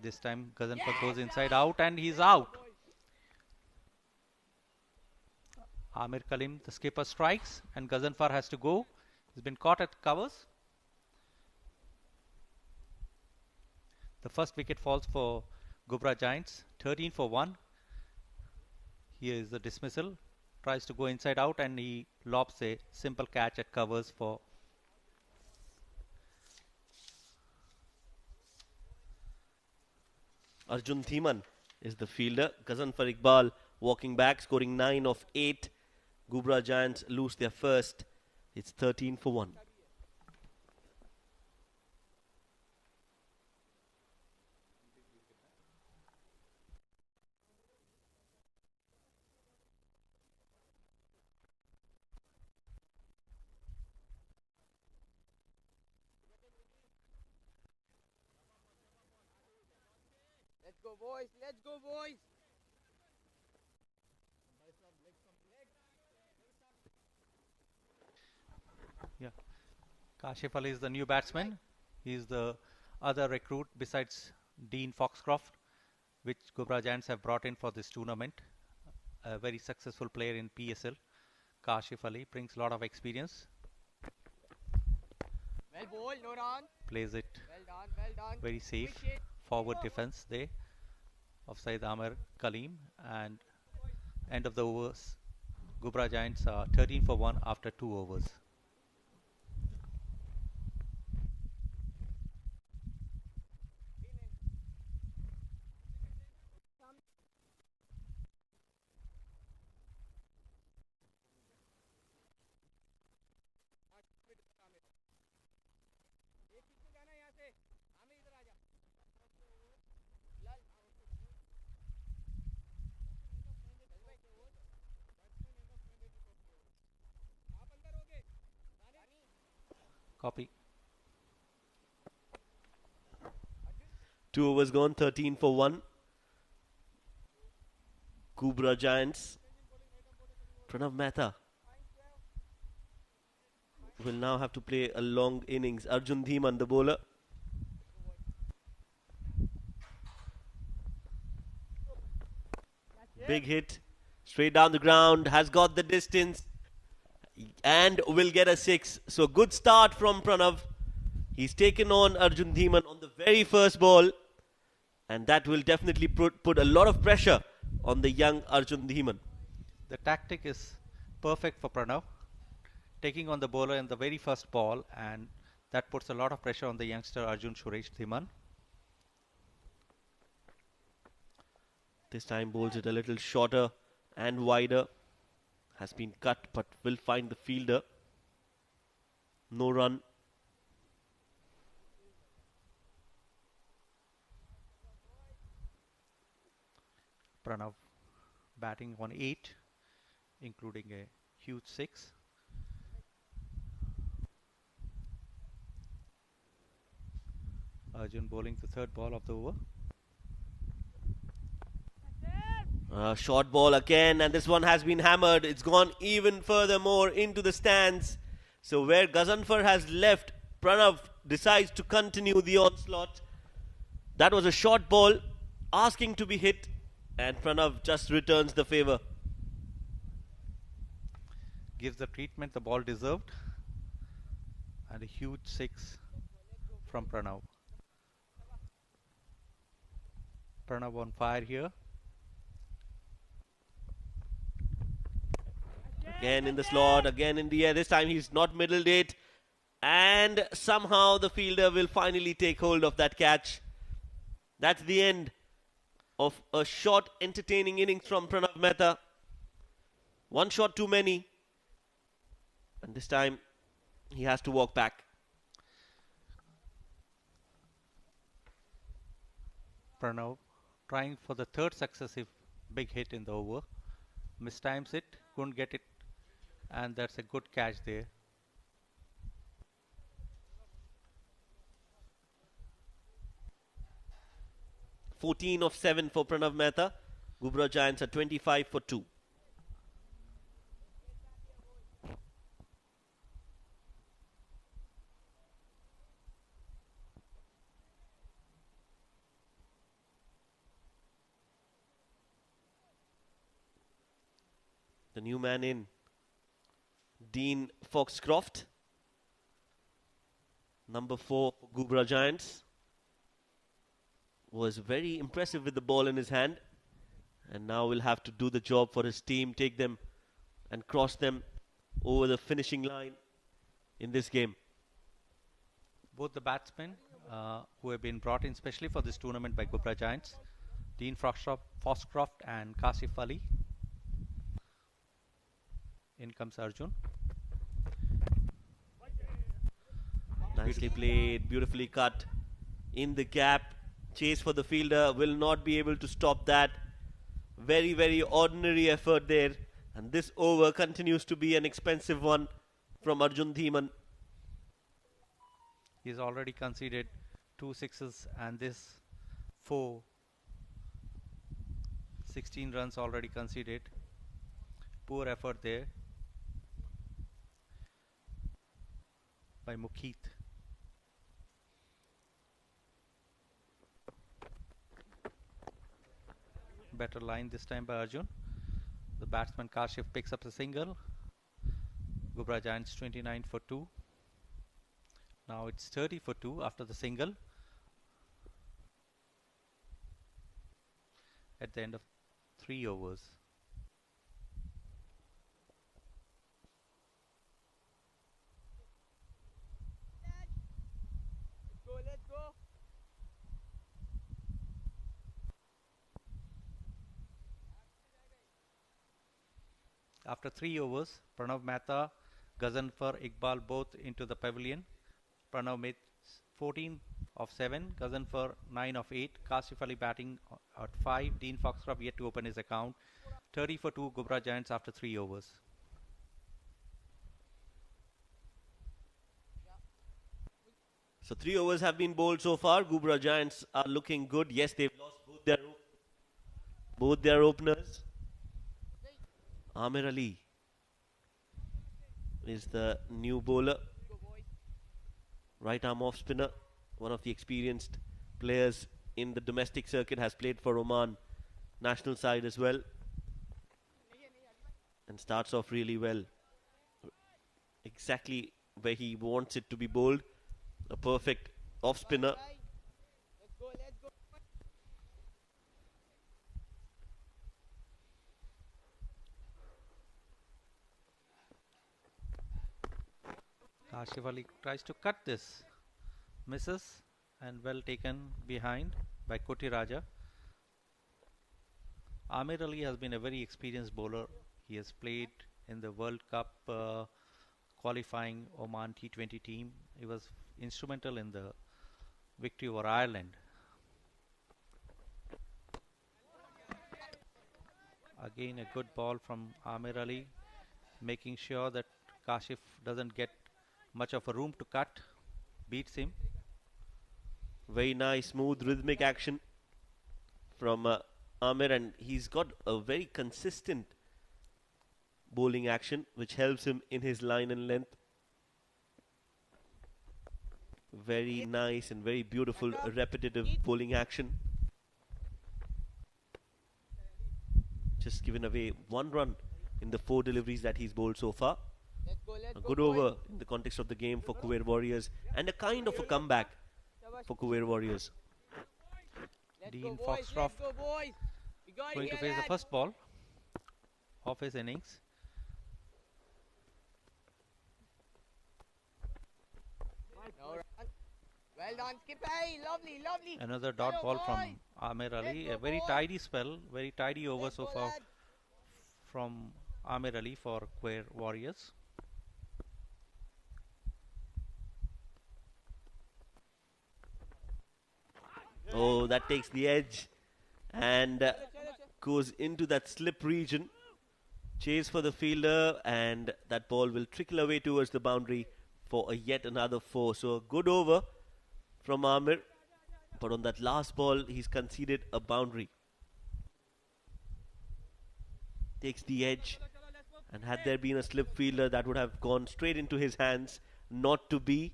This time Ghaznfar goes inside out and he's out. Amir Kalim, the skipper, strikes and Ghaznfar has to go. He's been caught at covers. The first wicket falls for Ghubrah Giants, 13 for 1. Here is the dismissal. Tries to go inside out and he lobs a simple catch at covers for Arjun Dhiman is the fielder. Ghaznfar Iqbal walking back, scoring 9 of 8. Ghubrah Giants lose their first. It's 13 for 1. Let's go, boys. Let's go, boys. Yeah. Kashif Ali is the new batsman. He is the other recruit besides Dean Foxcroft, which Ghubrah Giants have brought in for this tournament. A very successful player in PSL. Kashif Ali brings a lot of experience. Well bowled, no run. Plays it Well done. very safe. Forward defense there of Syed Amir Kalim, and end of the overs. Ghubrah Giants are 13 for 1 after 2 overs. Copy. 2 overs gone, 13 for 1. Ghubrah Giants. Pranav Mehta will now have to play a long innings. Arjun Dhiman, the bowler. Big hit. Straight down the ground. Has got the distance. And will get a 6. So good start from Pranav. He's taken on Arjun Dhiman on the very first ball. And that will definitely put a lot of pressure on the young Arjun Dhiman. The tactic is perfect for Pranav. Taking on the bowler in the very first ball, and that puts a lot of pressure on the youngster Arjun Suresh Dhiman. This time bowls it a little shorter and wider. Has been cut but will find the fielder. No run. Pranav batting on 8, including a huge 6. Arjun bowling the third ball of the over. Short ball again, and this one has been hammered. It's gone even furthermore into the stands. So where Ghazanfar has left, Pranav decides to continue the onslaught. That was a short ball asking to be hit, and Pranav just returns the favor. Gives the treatment the ball deserved, and a huge 6 from Pranav. Pranav on fire here. Again in the slot, again in the air. This time he's not middled it. And somehow the fielder will finally take hold of that catch. That's the end of a short, entertaining innings from Pranav Mehta. One shot too many. And this time he has to walk back. Pranav trying for the third successive big hit in the over. Mistimes it, couldn't get it, and that's a good catch there. "14 of 7 for Pranav Mehta. Ghubrah Giants are 25 for 2. The new man in, Dean Foxcroft, number 4 for Ghubrah Giants, was very impressive with the ball in his hand, and now will have to do the job for his team, take them and cross them over the finishing line in this game. Both the batsmen who have been brought in specially for this tournament by Ghubrah Giants, Dean Foxcroft and Kasif Ali. In comes Arjun. Nicely played, beautifully cut in the gap. Chase for the fielder, will not be able to stop that. Very, very ordinary effort there. And this over continues to be an expensive one from Arjun Dhiman. He's already conceded 2 sixes and this 4. 16 runs already conceded. Poor effort there by Mukheet. Better line this time by Arjun. The batsman Kashif picks up the single. Ghubrah Giants 29 for 2. Now it's 30 for 2 after the single. At the end of 3 overs. After 3 overs, Pranav Mehta, Ghazanfar, Iqbal both into the pavilion. Pranav made 14 of 7, Ghazanfar 9 of 8, Kasif Ali batting at 5, Dean Foxcroft yet to open his account. 30 for 2 Ghubrah Giants after 3 overs. So 3 overs have been bowled so far. Ghubrah Giants are looking good. Yes, they've lost both their openers. Amir Ali is the new bowler. Right arm off spinner. One of the experienced players in the domestic circuit, has played for Oman national side as well. And starts off really well. Exactly where he wants it to be bowled. A perfect off spinner. Kasif Ali tries to cut this. Misses and well taken behind by Kuttiraja. Amir Ali has been a very experienced bowler. He has played in the World Cup qualifying Oman T20 team. He was instrumental in the victory over Ireland. Again a good ball from Amir Ali, making sure that Kasif doesn't get much of a room to cut. Beats him. Very nice, smooth, rhythmic action from Amir, and he's got a very consistent bowling action which helps him in his line and length. Very nice and very beautiful repetitive bowling action. Just given away 1 run in the 4 deliveries that he's bowled so far. A good over in the context of the game for Khuwair Warriors, and a kind of a comeback for Khuwair Warriors. Dean Foxcroft going to face the first ball of his innings. Well done, Skippy. Lovely, lovely. Another dot ball from Amir Ali. A very tidy spell, very tidy over so far from Amir Ali for Khuwair Warriors. Oh, that takes the edge and goes into that slip region. Chase for the fielder, and that ball will trickle away towards the boundary for yet another 4. So a good over from Amir, but on that last ball he's conceded a boundary. Takes the edge, and had there been a slip fielder, that would have gone straight into his hands. Not to be.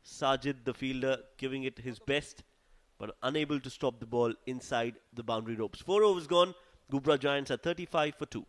Sajeed, the fielder, giving it his best, but unable to stop the ball inside the boundary ropes. 4 overs gone. Ghubrah Giants are 35 for 2.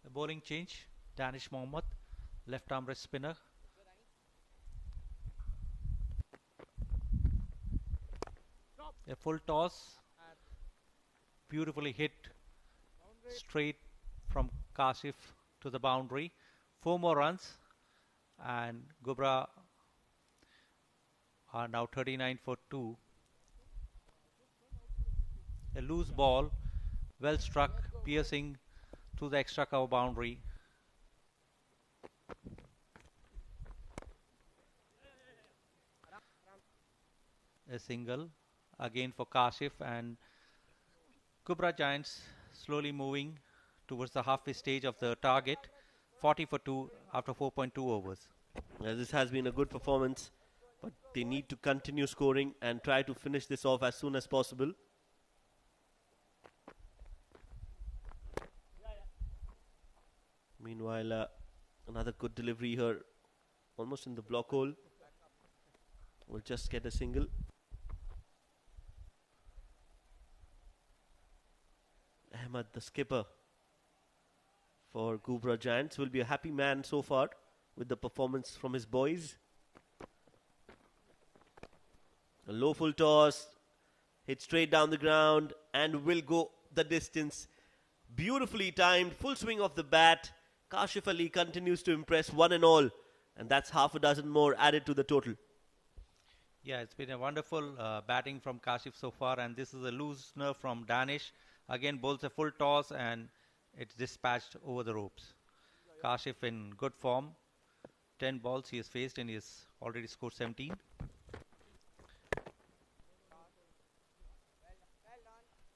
A bowling change. Danish Mohammad, left arm wrist spinner. A full toss, beautifully hit straight from Kashif to the boundary. 4 more runs, and Ghubrah are now 39 for 2. A loose ball, well struck, piercing to the extra cover boundary. A single again for Kashif, and Ghubrah Giants slowly moving towards the halfway stage of the target. 40 for 2 after 4.2 overs. This has been a good performance, but they need to continue scoring and try to finish this off as soon as possible. Meanwhile, another good delivery here, almost in the block hole. Will just get a single. Ahmed, the skipper for Ghubrah Giants, will be a happy man so far with the performance from his boys. A low full toss, hit straight down the ground, and will go the distance. Beautifully timed, full swing of the bat. Kashif Ali continues to impress one and all, and that's half a dozen more added to the total. Yeah, it's been a wonderful batting from Kashif so far, and this is a loosener from Danish. Again, bowls a full toss, and it's dispatched over the ropes. Kashif in good form. 10 balls he has faced, and he has already scored 17.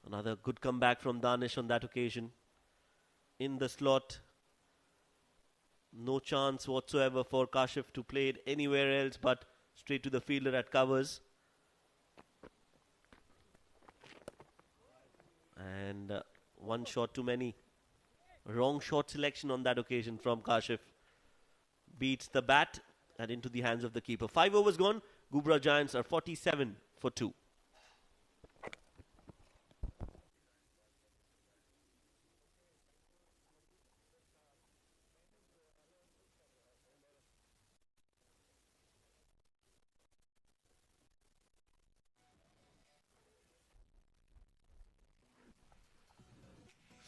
Another good comeback from Danish on that occasion. In the slot. No chance whatsoever for Kashif to play it anywhere else but straight to the fielder at covers. And one shot too many. Wrong shot selection on that occasion from Kashif. Beats the bat and into the hands of the keeper. 5 overs gone. Ghubrah Giants are 47 for 2.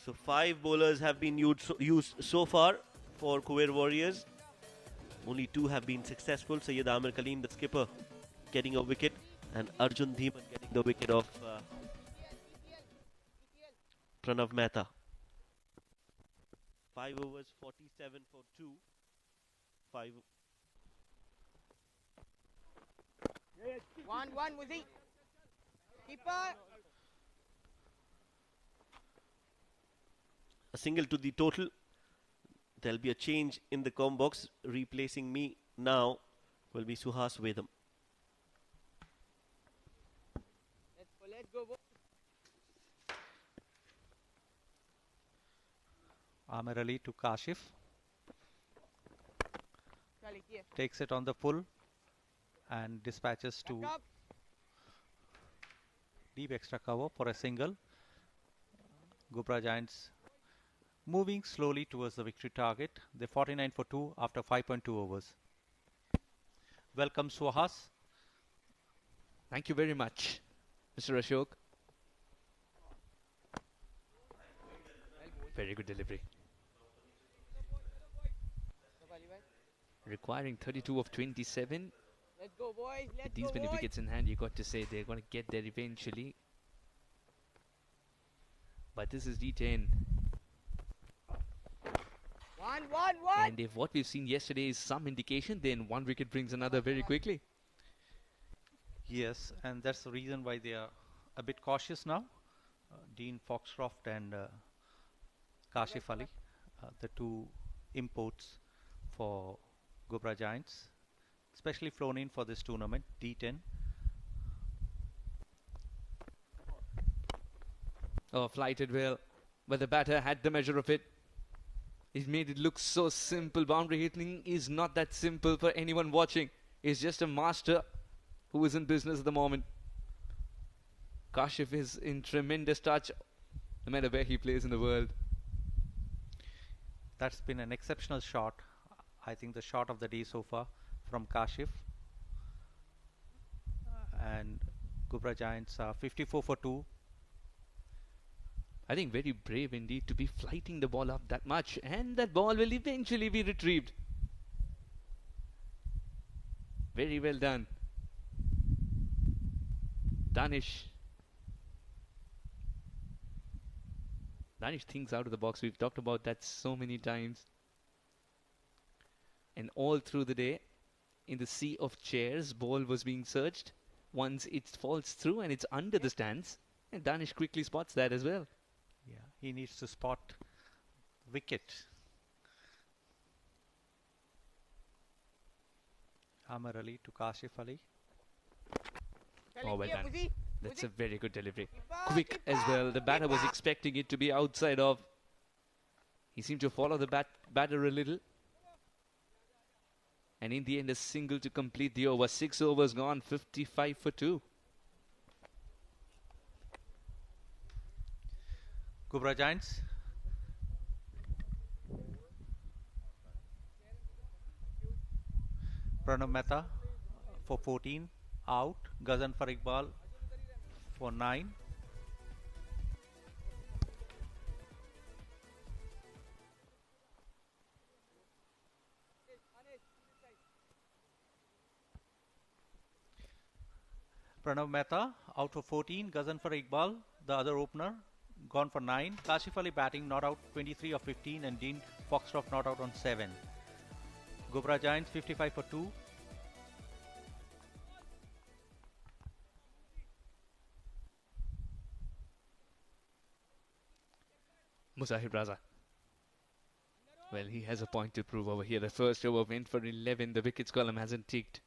So 5 bowlers have been used so far for Khuwair Warriors. Only 2 have been successful. Syed Amir Kaleem, the skipper, getting a wicket, and Arjun Dhiman getting the wicket of Pranav Mehta. 5 overs, 47 for 2. 5. 1-1, was he? Keeper. A single to the total. There'll be a change in the com box. Replacing me now will be Suhas Vedam. Let's go, boys. Amir to Kashif. Takes it on the full and dispatches to deep extra cover for a single. Ghubrah Giants moving slowly towards the victory target. They're 49 for 2 after 5.2 overs. Welcome, Suhas. Thank you very much, Mr. Ashok. Very good delivery. Requiring 32 of 27. Let's go, boys. Let's With these go, many boys. wickets in hand, you got to say they're going to get there eventually. But this is D10. 1-1-1. And if what we've seen yesterday is some indication, then one wicket brings another very quickly. Yes, and that's the reason why they are a bit cautious now. Dean Foxcroft and Kashif Ali, the two imports for Ghubrah Giants, especially flown in for this tournament, D10. Oh, flighted well, but the batter had the measure of it. It made it look so simple. Boundary hitting is not that simple for anyone watching. It's just a master who is in business at the moment. Kashif is in tremendous touch, no matter where he plays in the world. That's been an exceptional shot. I think the shot of the day so far from Kashif. And Ghubrah Giants are 54 for 2. I think very brave indeed to be flighting the ball up that much, and that ball will eventually be retrieved. Very well done. Danish. Danish thinks out of the box. We've talked about that so many times. And all through the day, in the sea of chairs, ball was being searched. Once it falls through and it's under the stands, and Danish quickly spots that as well. Yeah, he needs to spot wicket. Amir Ali to Kashif Ali. Oh, well done. That's a very good delivery. Quick as well. The batter was expecting it to be outside of. He seemed to follow the batter a little. And in the end, a single to complete the over. 6 overs gone, 55 for 2. Ghubrah Giants. Pranav Mehta for 14, out. Gazanfar Iqbal for 9. Pranav Mehta out for 14. Gazanfar Iqbal, the other opener, gone for 9. Kashif Ali batting, not out 23 of 15, and Dean Foxcroft not out on 7. Ghubrah Giants 55 for 2. Muzaffar. Well, he has a point to prove over here. The first over went for 11. The wickets column hasn't ticked.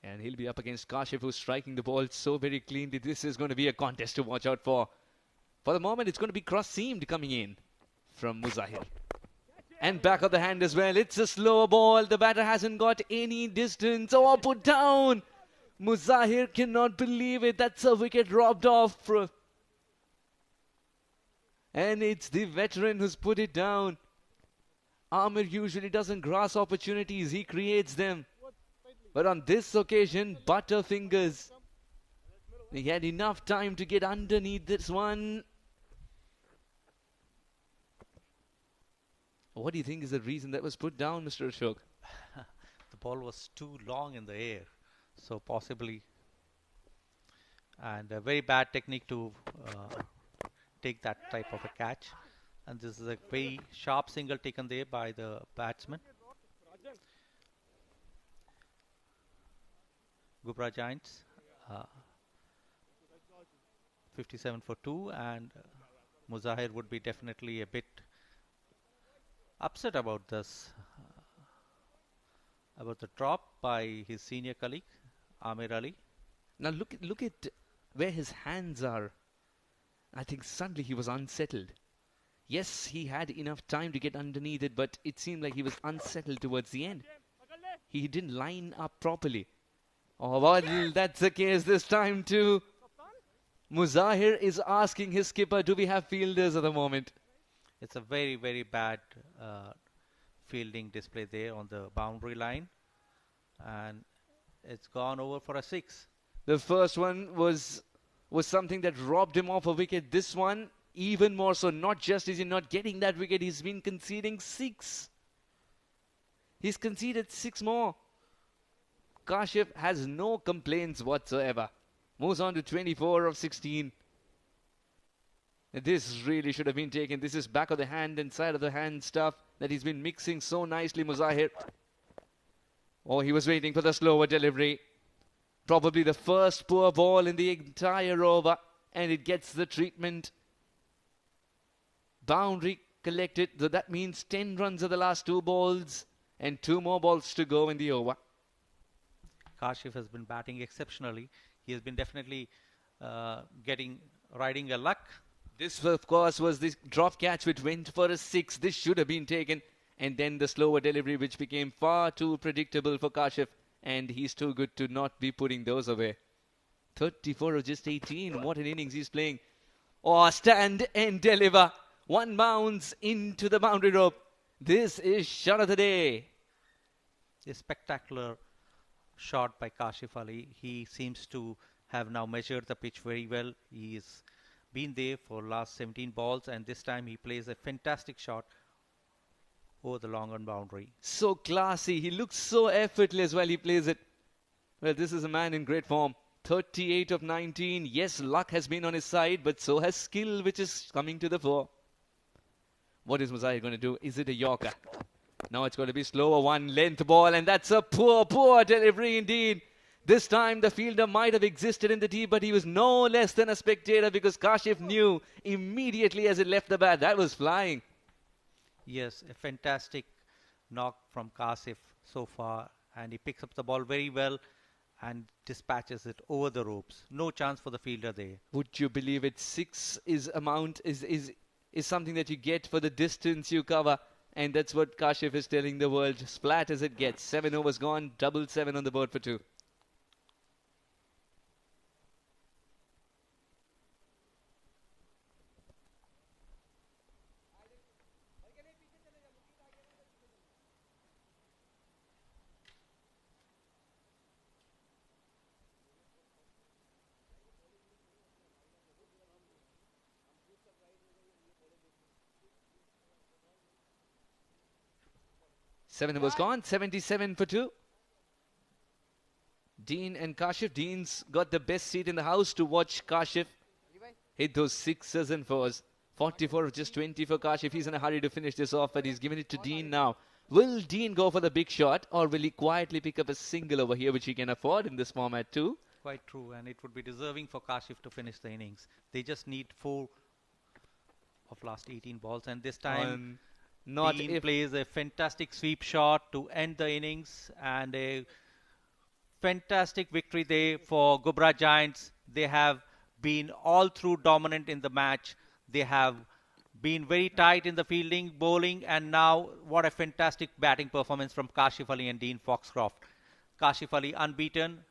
And he'll be up against Kashif, who's striking the ball so very cleanly. This is going to be a contest to watch out for. For the moment, it's going to be cross-seamed coming in from Muzaffar. And back of the hand as well. It's a slower ball. The batter hasn't got any distance. Oh, put down. Muzaffar cannot believe it. That's a wicket robbed off. And it's the veteran who's put it down. Amir usually doesn't grasp opportunities. He creates them. But on this occasion, butterfingers. He had enough time to get underneath this one. What do you think is the reason that was put down, Mr. Ashok? The ball was too long in the air. So possibly And a very bad technique to take that type of a catch. And this is a very sharp single taken there by the batsman. Ghubrah Giants 57 for 2, and Muzaffar would be definitely a bit upset about this, about the drop by his senior colleague Amir Ali. Now look at where his hands are. I think suddenly he was unsettled. Yes, he had enough time to get underneath it, but it seemed like he was unsettled towards the end. He didn't line up properly. Oh, well, that's the case this time too. Muzaffar is asking his skipper, do we have fielders at the moment? It's a very, very bad fielding display there on the boundary line. And it's gone over for a 6. The first one was something that robbed him off a wicket. This one, even more so. Not just is he not getting that wicket, he's been conceding 6. He's conceded 6 more. Kashif has no complaints whatsoever. Moves on to 24 of 16. This really should have been taken. This is back of the hand and side of the hand stuff that he's been mixing so nicely, Muzaffar. Oh, he was waiting for the slower delivery. Probably the first poor ball in the entire over, and it gets the treatment. Boundary collected, so that means 10 runs of the last 2 balls and 2 more balls to go in the over. Kashif has been batting exceptionally. He has been definitely riding a luck. This, of course, was the drop catch which went for a 6. This should have been taken. And then the slower delivery which became far too predictable for Kashif. And he's too good to not be putting those away. 34 of just 18. What an innings he's playing. Oh, stand and deliver. 1 bounce into the boundary rope. This is shot of the day. A spectacular shot by Kashif Ali. He seems to have now measured the pitch very well. He's been there for last 17 balls, and this time he plays a fantastic shot over the long on boundary. So classy. He looks so effortless while he plays it. Well, this is a man in great form. 38 of 19. Yes, luck has been on his side, but so has skill, which is coming to the fore. What is Muzaffar going to do? Is it a Yorker? Now it's going to be slower, 1 length ball, and that's a poor delivery indeed. This time the fielder might have existed in the tee, but he was no less than a spectator because Kashif knew immediately as it left the bat. That was flying. Yes, a fantastic knock from Kashif so far, and he picks up the ball very well and dispatches it over the ropes. No chance for the fielder there. Would you believe it? 6 is something that you get for the distance you cover. And that's what Kashif is telling the world. Splat as it gets. 7 overs gone. 7 on the board for 2. Seven overs gone. 77 for 2. Dean and Kashif. Dean's got the best seat in the house to watch Kashif hit those 6s and 4s. 44 of just 20 for Kashif. He's in a hurry to finish this off, but he's given it to Dean now. Will Dean go for the big shot, or will he quietly pick up a single over here, which he can afford in this format too? Quite true, and it would be deserving for Kashif to finish the innings. They just need 4 of last 18 balls, and this time Dean plays a fantastic sweep shot to end the innings, and a fantastic victory there for Ghubrah Giants. They have been all through dominant in the match. They have been very tight in the fielding, bowling, and now what a fantastic batting performance from Kashif Ali and Dean Foxcroft. Kashif Ali unbeaten.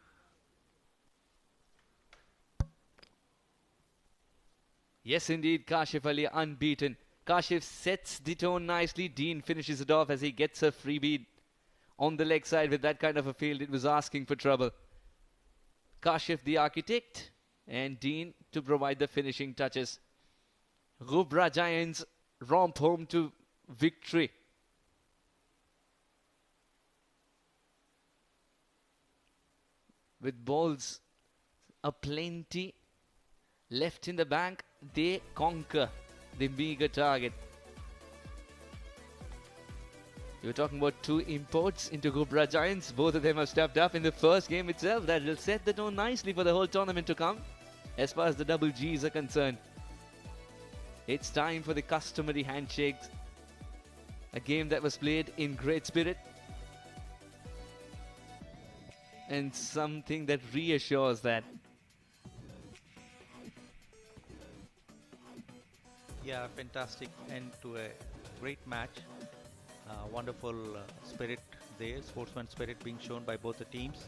Yes, indeed, Kashif Ali unbeaten. Kashif sets the tone nicely. Dean finishes it off as he gets a freebie on the leg side. With that kind of a field, it was asking for trouble. Kashif the architect and Dean to provide the finishing touches. Ghubrah Giants romp home to victory. With balls aplenty left in the bank, they conquer the meager target. You were talking about two imports into Ghubrah Giants. Both of them have stepped up in the first game itself. That will set the tone nicely for the whole tournament to come. As far as the double Gs are concerned, it's time for the customary handshakes. A game that was played in great spirit. And something that reassures that. Yeah, fantastic end to a great match. Wonderful spirit there, sportsman spirit being shown by both the teams.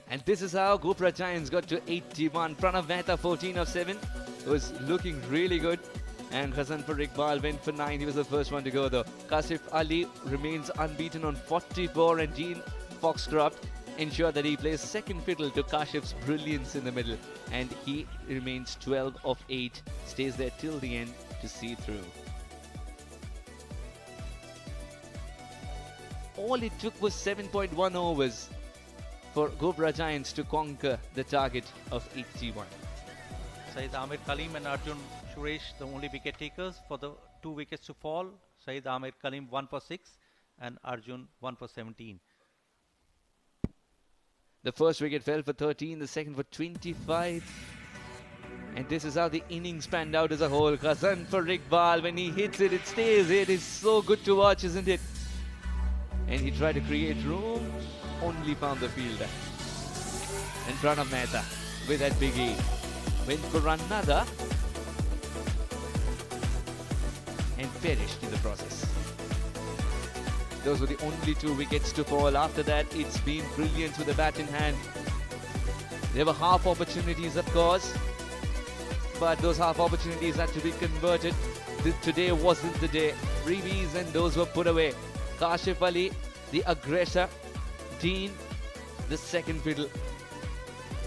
And this is how Ghubrah Giants got to 81. Pranav Mehta 14 of 7 was looking really good. And Ghazan for Iqbal went for 9. He was the first one to go though. Kasif Ali remains unbeaten on 44, and Dean Foxcroft ensured that he plays second fiddle to Kashif's brilliance in the middle. And he remains 12 of 8. Stays there till the end to see through. All it took was 7.1 overs for Ghubrah Giants to conquer the target of 81. Syed Amir Kalim and Arjun Suresh, the only wicket takers for the 2 wickets to fall. Syed Amir Kalim 1 for 6 and Arjun 1 for 17. The first wicket fell for 13, the second for 25. And this is how the innings panned out as a whole. Ghazan for Iqbal, when he hits it, it stays. It is so good to watch, isn't it? And he tried to create room, only found the fielder. And Pranav Mehta with that big E went for another and perished in the process. Those were the only 2 wickets to fall. After that, it's been brilliant with the bat in hand. There were half opportunities, of course, but those half opportunities had to be converted. Today wasn't the day. Freebies and those were put away. Kashif Ali, the aggressor. Dean, the second fiddle.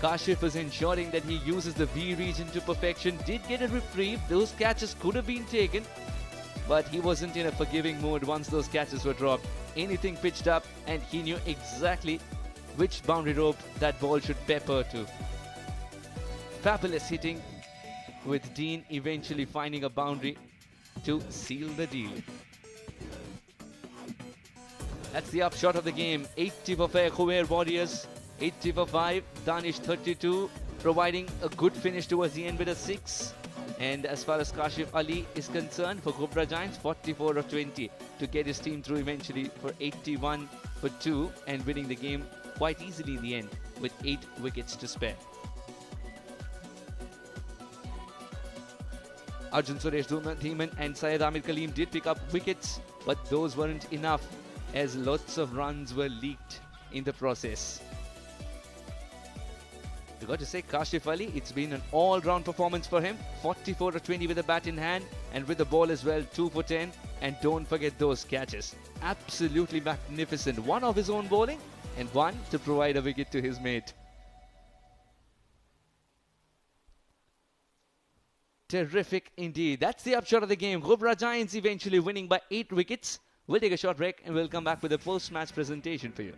Kashif is ensuring that he uses the V region to perfection. Did get a reprieve. Those catches could have been taken, but he wasn't in a forgiving mood once those catches were dropped. Anything pitched up, and he knew exactly which boundary rope that ball should pepper to. Fabulous hitting, with Dean eventually finding a boundary to seal the deal. That's the upshot of the game. 80 for Khuwair Warriors, 80 for 5. Danish 32, providing a good finish towards the end with a 6. And as far as Kashif Ali is concerned, for Ghubrah Giants, 44 of 20 to get his team through eventually for 81 for 2 and winning the game quite easily in the end with 8 wickets to spare. Arjun Suresh, Dhiman and Syed Amir Kalim did pick up wickets, but those weren't enough as lots of runs were leaked in the process. You got to say, Kashif Ali, it's been an all-round performance for him. 44 to 20 with the bat in hand and with the ball as well, 2 for 10. And don't forget those catches. Absolutely magnificent. One of his own bowling and one to provide a wicket to his mate. Terrific indeed. That's the upshot of the game. Ghubrah Giants eventually winning by 8 wickets. We'll take a short break and we'll come back with a post-match presentation for you.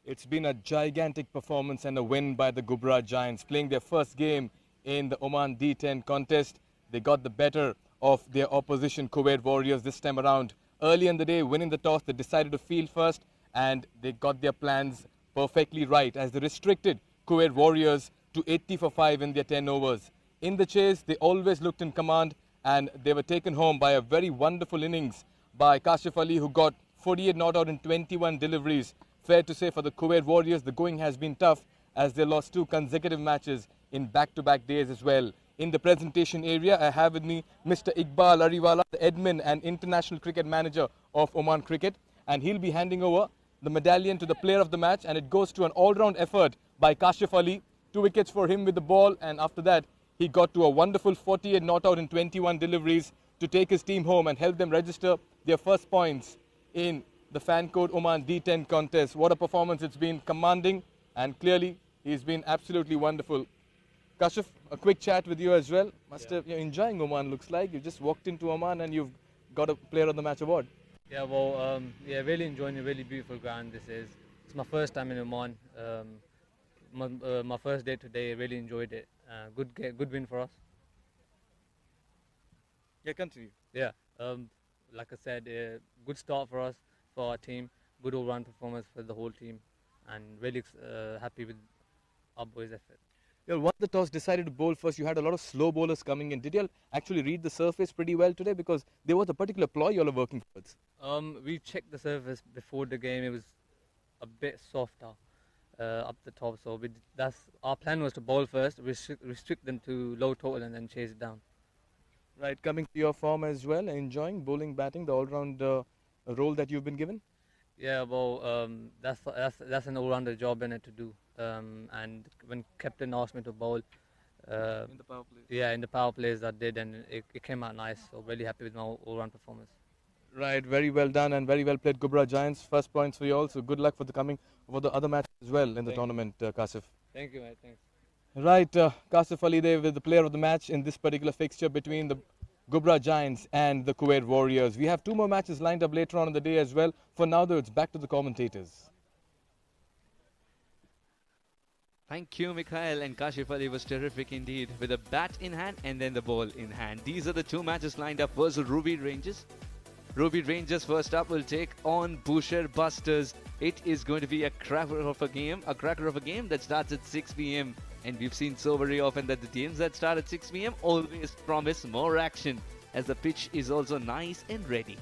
It's been a gigantic performance and a win by the Ghubrah Giants. Playing their first game in the Oman D10 contest, they got the better of their opposition, Khuwair Warriors, this time around. Early in the day, winning the toss, they decided to field first, and they got their plans perfectly right as they restricted Khuwair Warriors to 80 for 5 in their 10 overs. In the chase, they always looked in command, and they were taken home by a very wonderful innings by Kashif Ali, who got 48 not out in 21 deliveries. Fair to say for the Khuwair Warriors, the going has been tough as they lost 2 consecutive matches in back-to-back days as well. In the presentation area, I have with me Mr. Iqbal Ariwala, the admin and international cricket manager of Oman Cricket, and he'll be handing over the medallion to the player of the match, and it goes to an all-round effort by Kashif Ali. 2 wickets for him with the ball, and after that, he got to a wonderful 48 not out in 21 deliveries to take his team home and help them register their first points in the fan code Oman D10 contest. What a performance it's been, commanding, and clearly he's been absolutely wonderful. Kashif, a quick chat with you as well. You're enjoying Oman, looks like. You just walked into Oman and you've got a player of the match award. Yeah, well, really enjoying a really beautiful ground this is. It's my first time in Oman. My first day today, really enjoyed it. Good win for us. Yeah, continue. Yeah, like I said, good start for us, for our team. Good all-round performance for the whole team, and really happy with our boys' effort. You won the toss, decided to bowl first. You had a lot of slow bowlers coming in. Did you actually read the surface pretty well today? Because there was a particular ploy you all are working towards. We checked the surface before the game. It was a bit softer up the top. So our plan was to bowl first, restrict them to low total, and then chase it down. Right, coming to your form as well, enjoying bowling, batting, the all-round role that you've been given? Yeah, well, that's an all-rounder job in it to do. And when captain asked me to bowl, in the power play. Yeah, in the power plays I did, and it came out nice. So really happy with my all-round performance. Right, very well done and very well played, Ghubrah Giants. First points for you all. So good luck for the other matches as well in the tournament, Kasif. Thank you, mate. Thanks. Right, Kasif Ali there with the player of the match in this particular fixture between the Ghubrah Giants and the Khuwair Warriors. We have 2 more matches lined up later on in the day as well. For now, though, it's back to the commentators. Thank you, Mikhail, and Kashif Ali was terrific indeed with a bat in hand and then the ball in hand. These are the 2 matches lined up versus Ruby Rangers. Ruby Rangers first up will take on Busher Busters. It is going to be a cracker of a game that starts at 6 p.m. And we've seen so very often that the games that start at 6 p.m. always promise more action as the pitch is also nice and ready.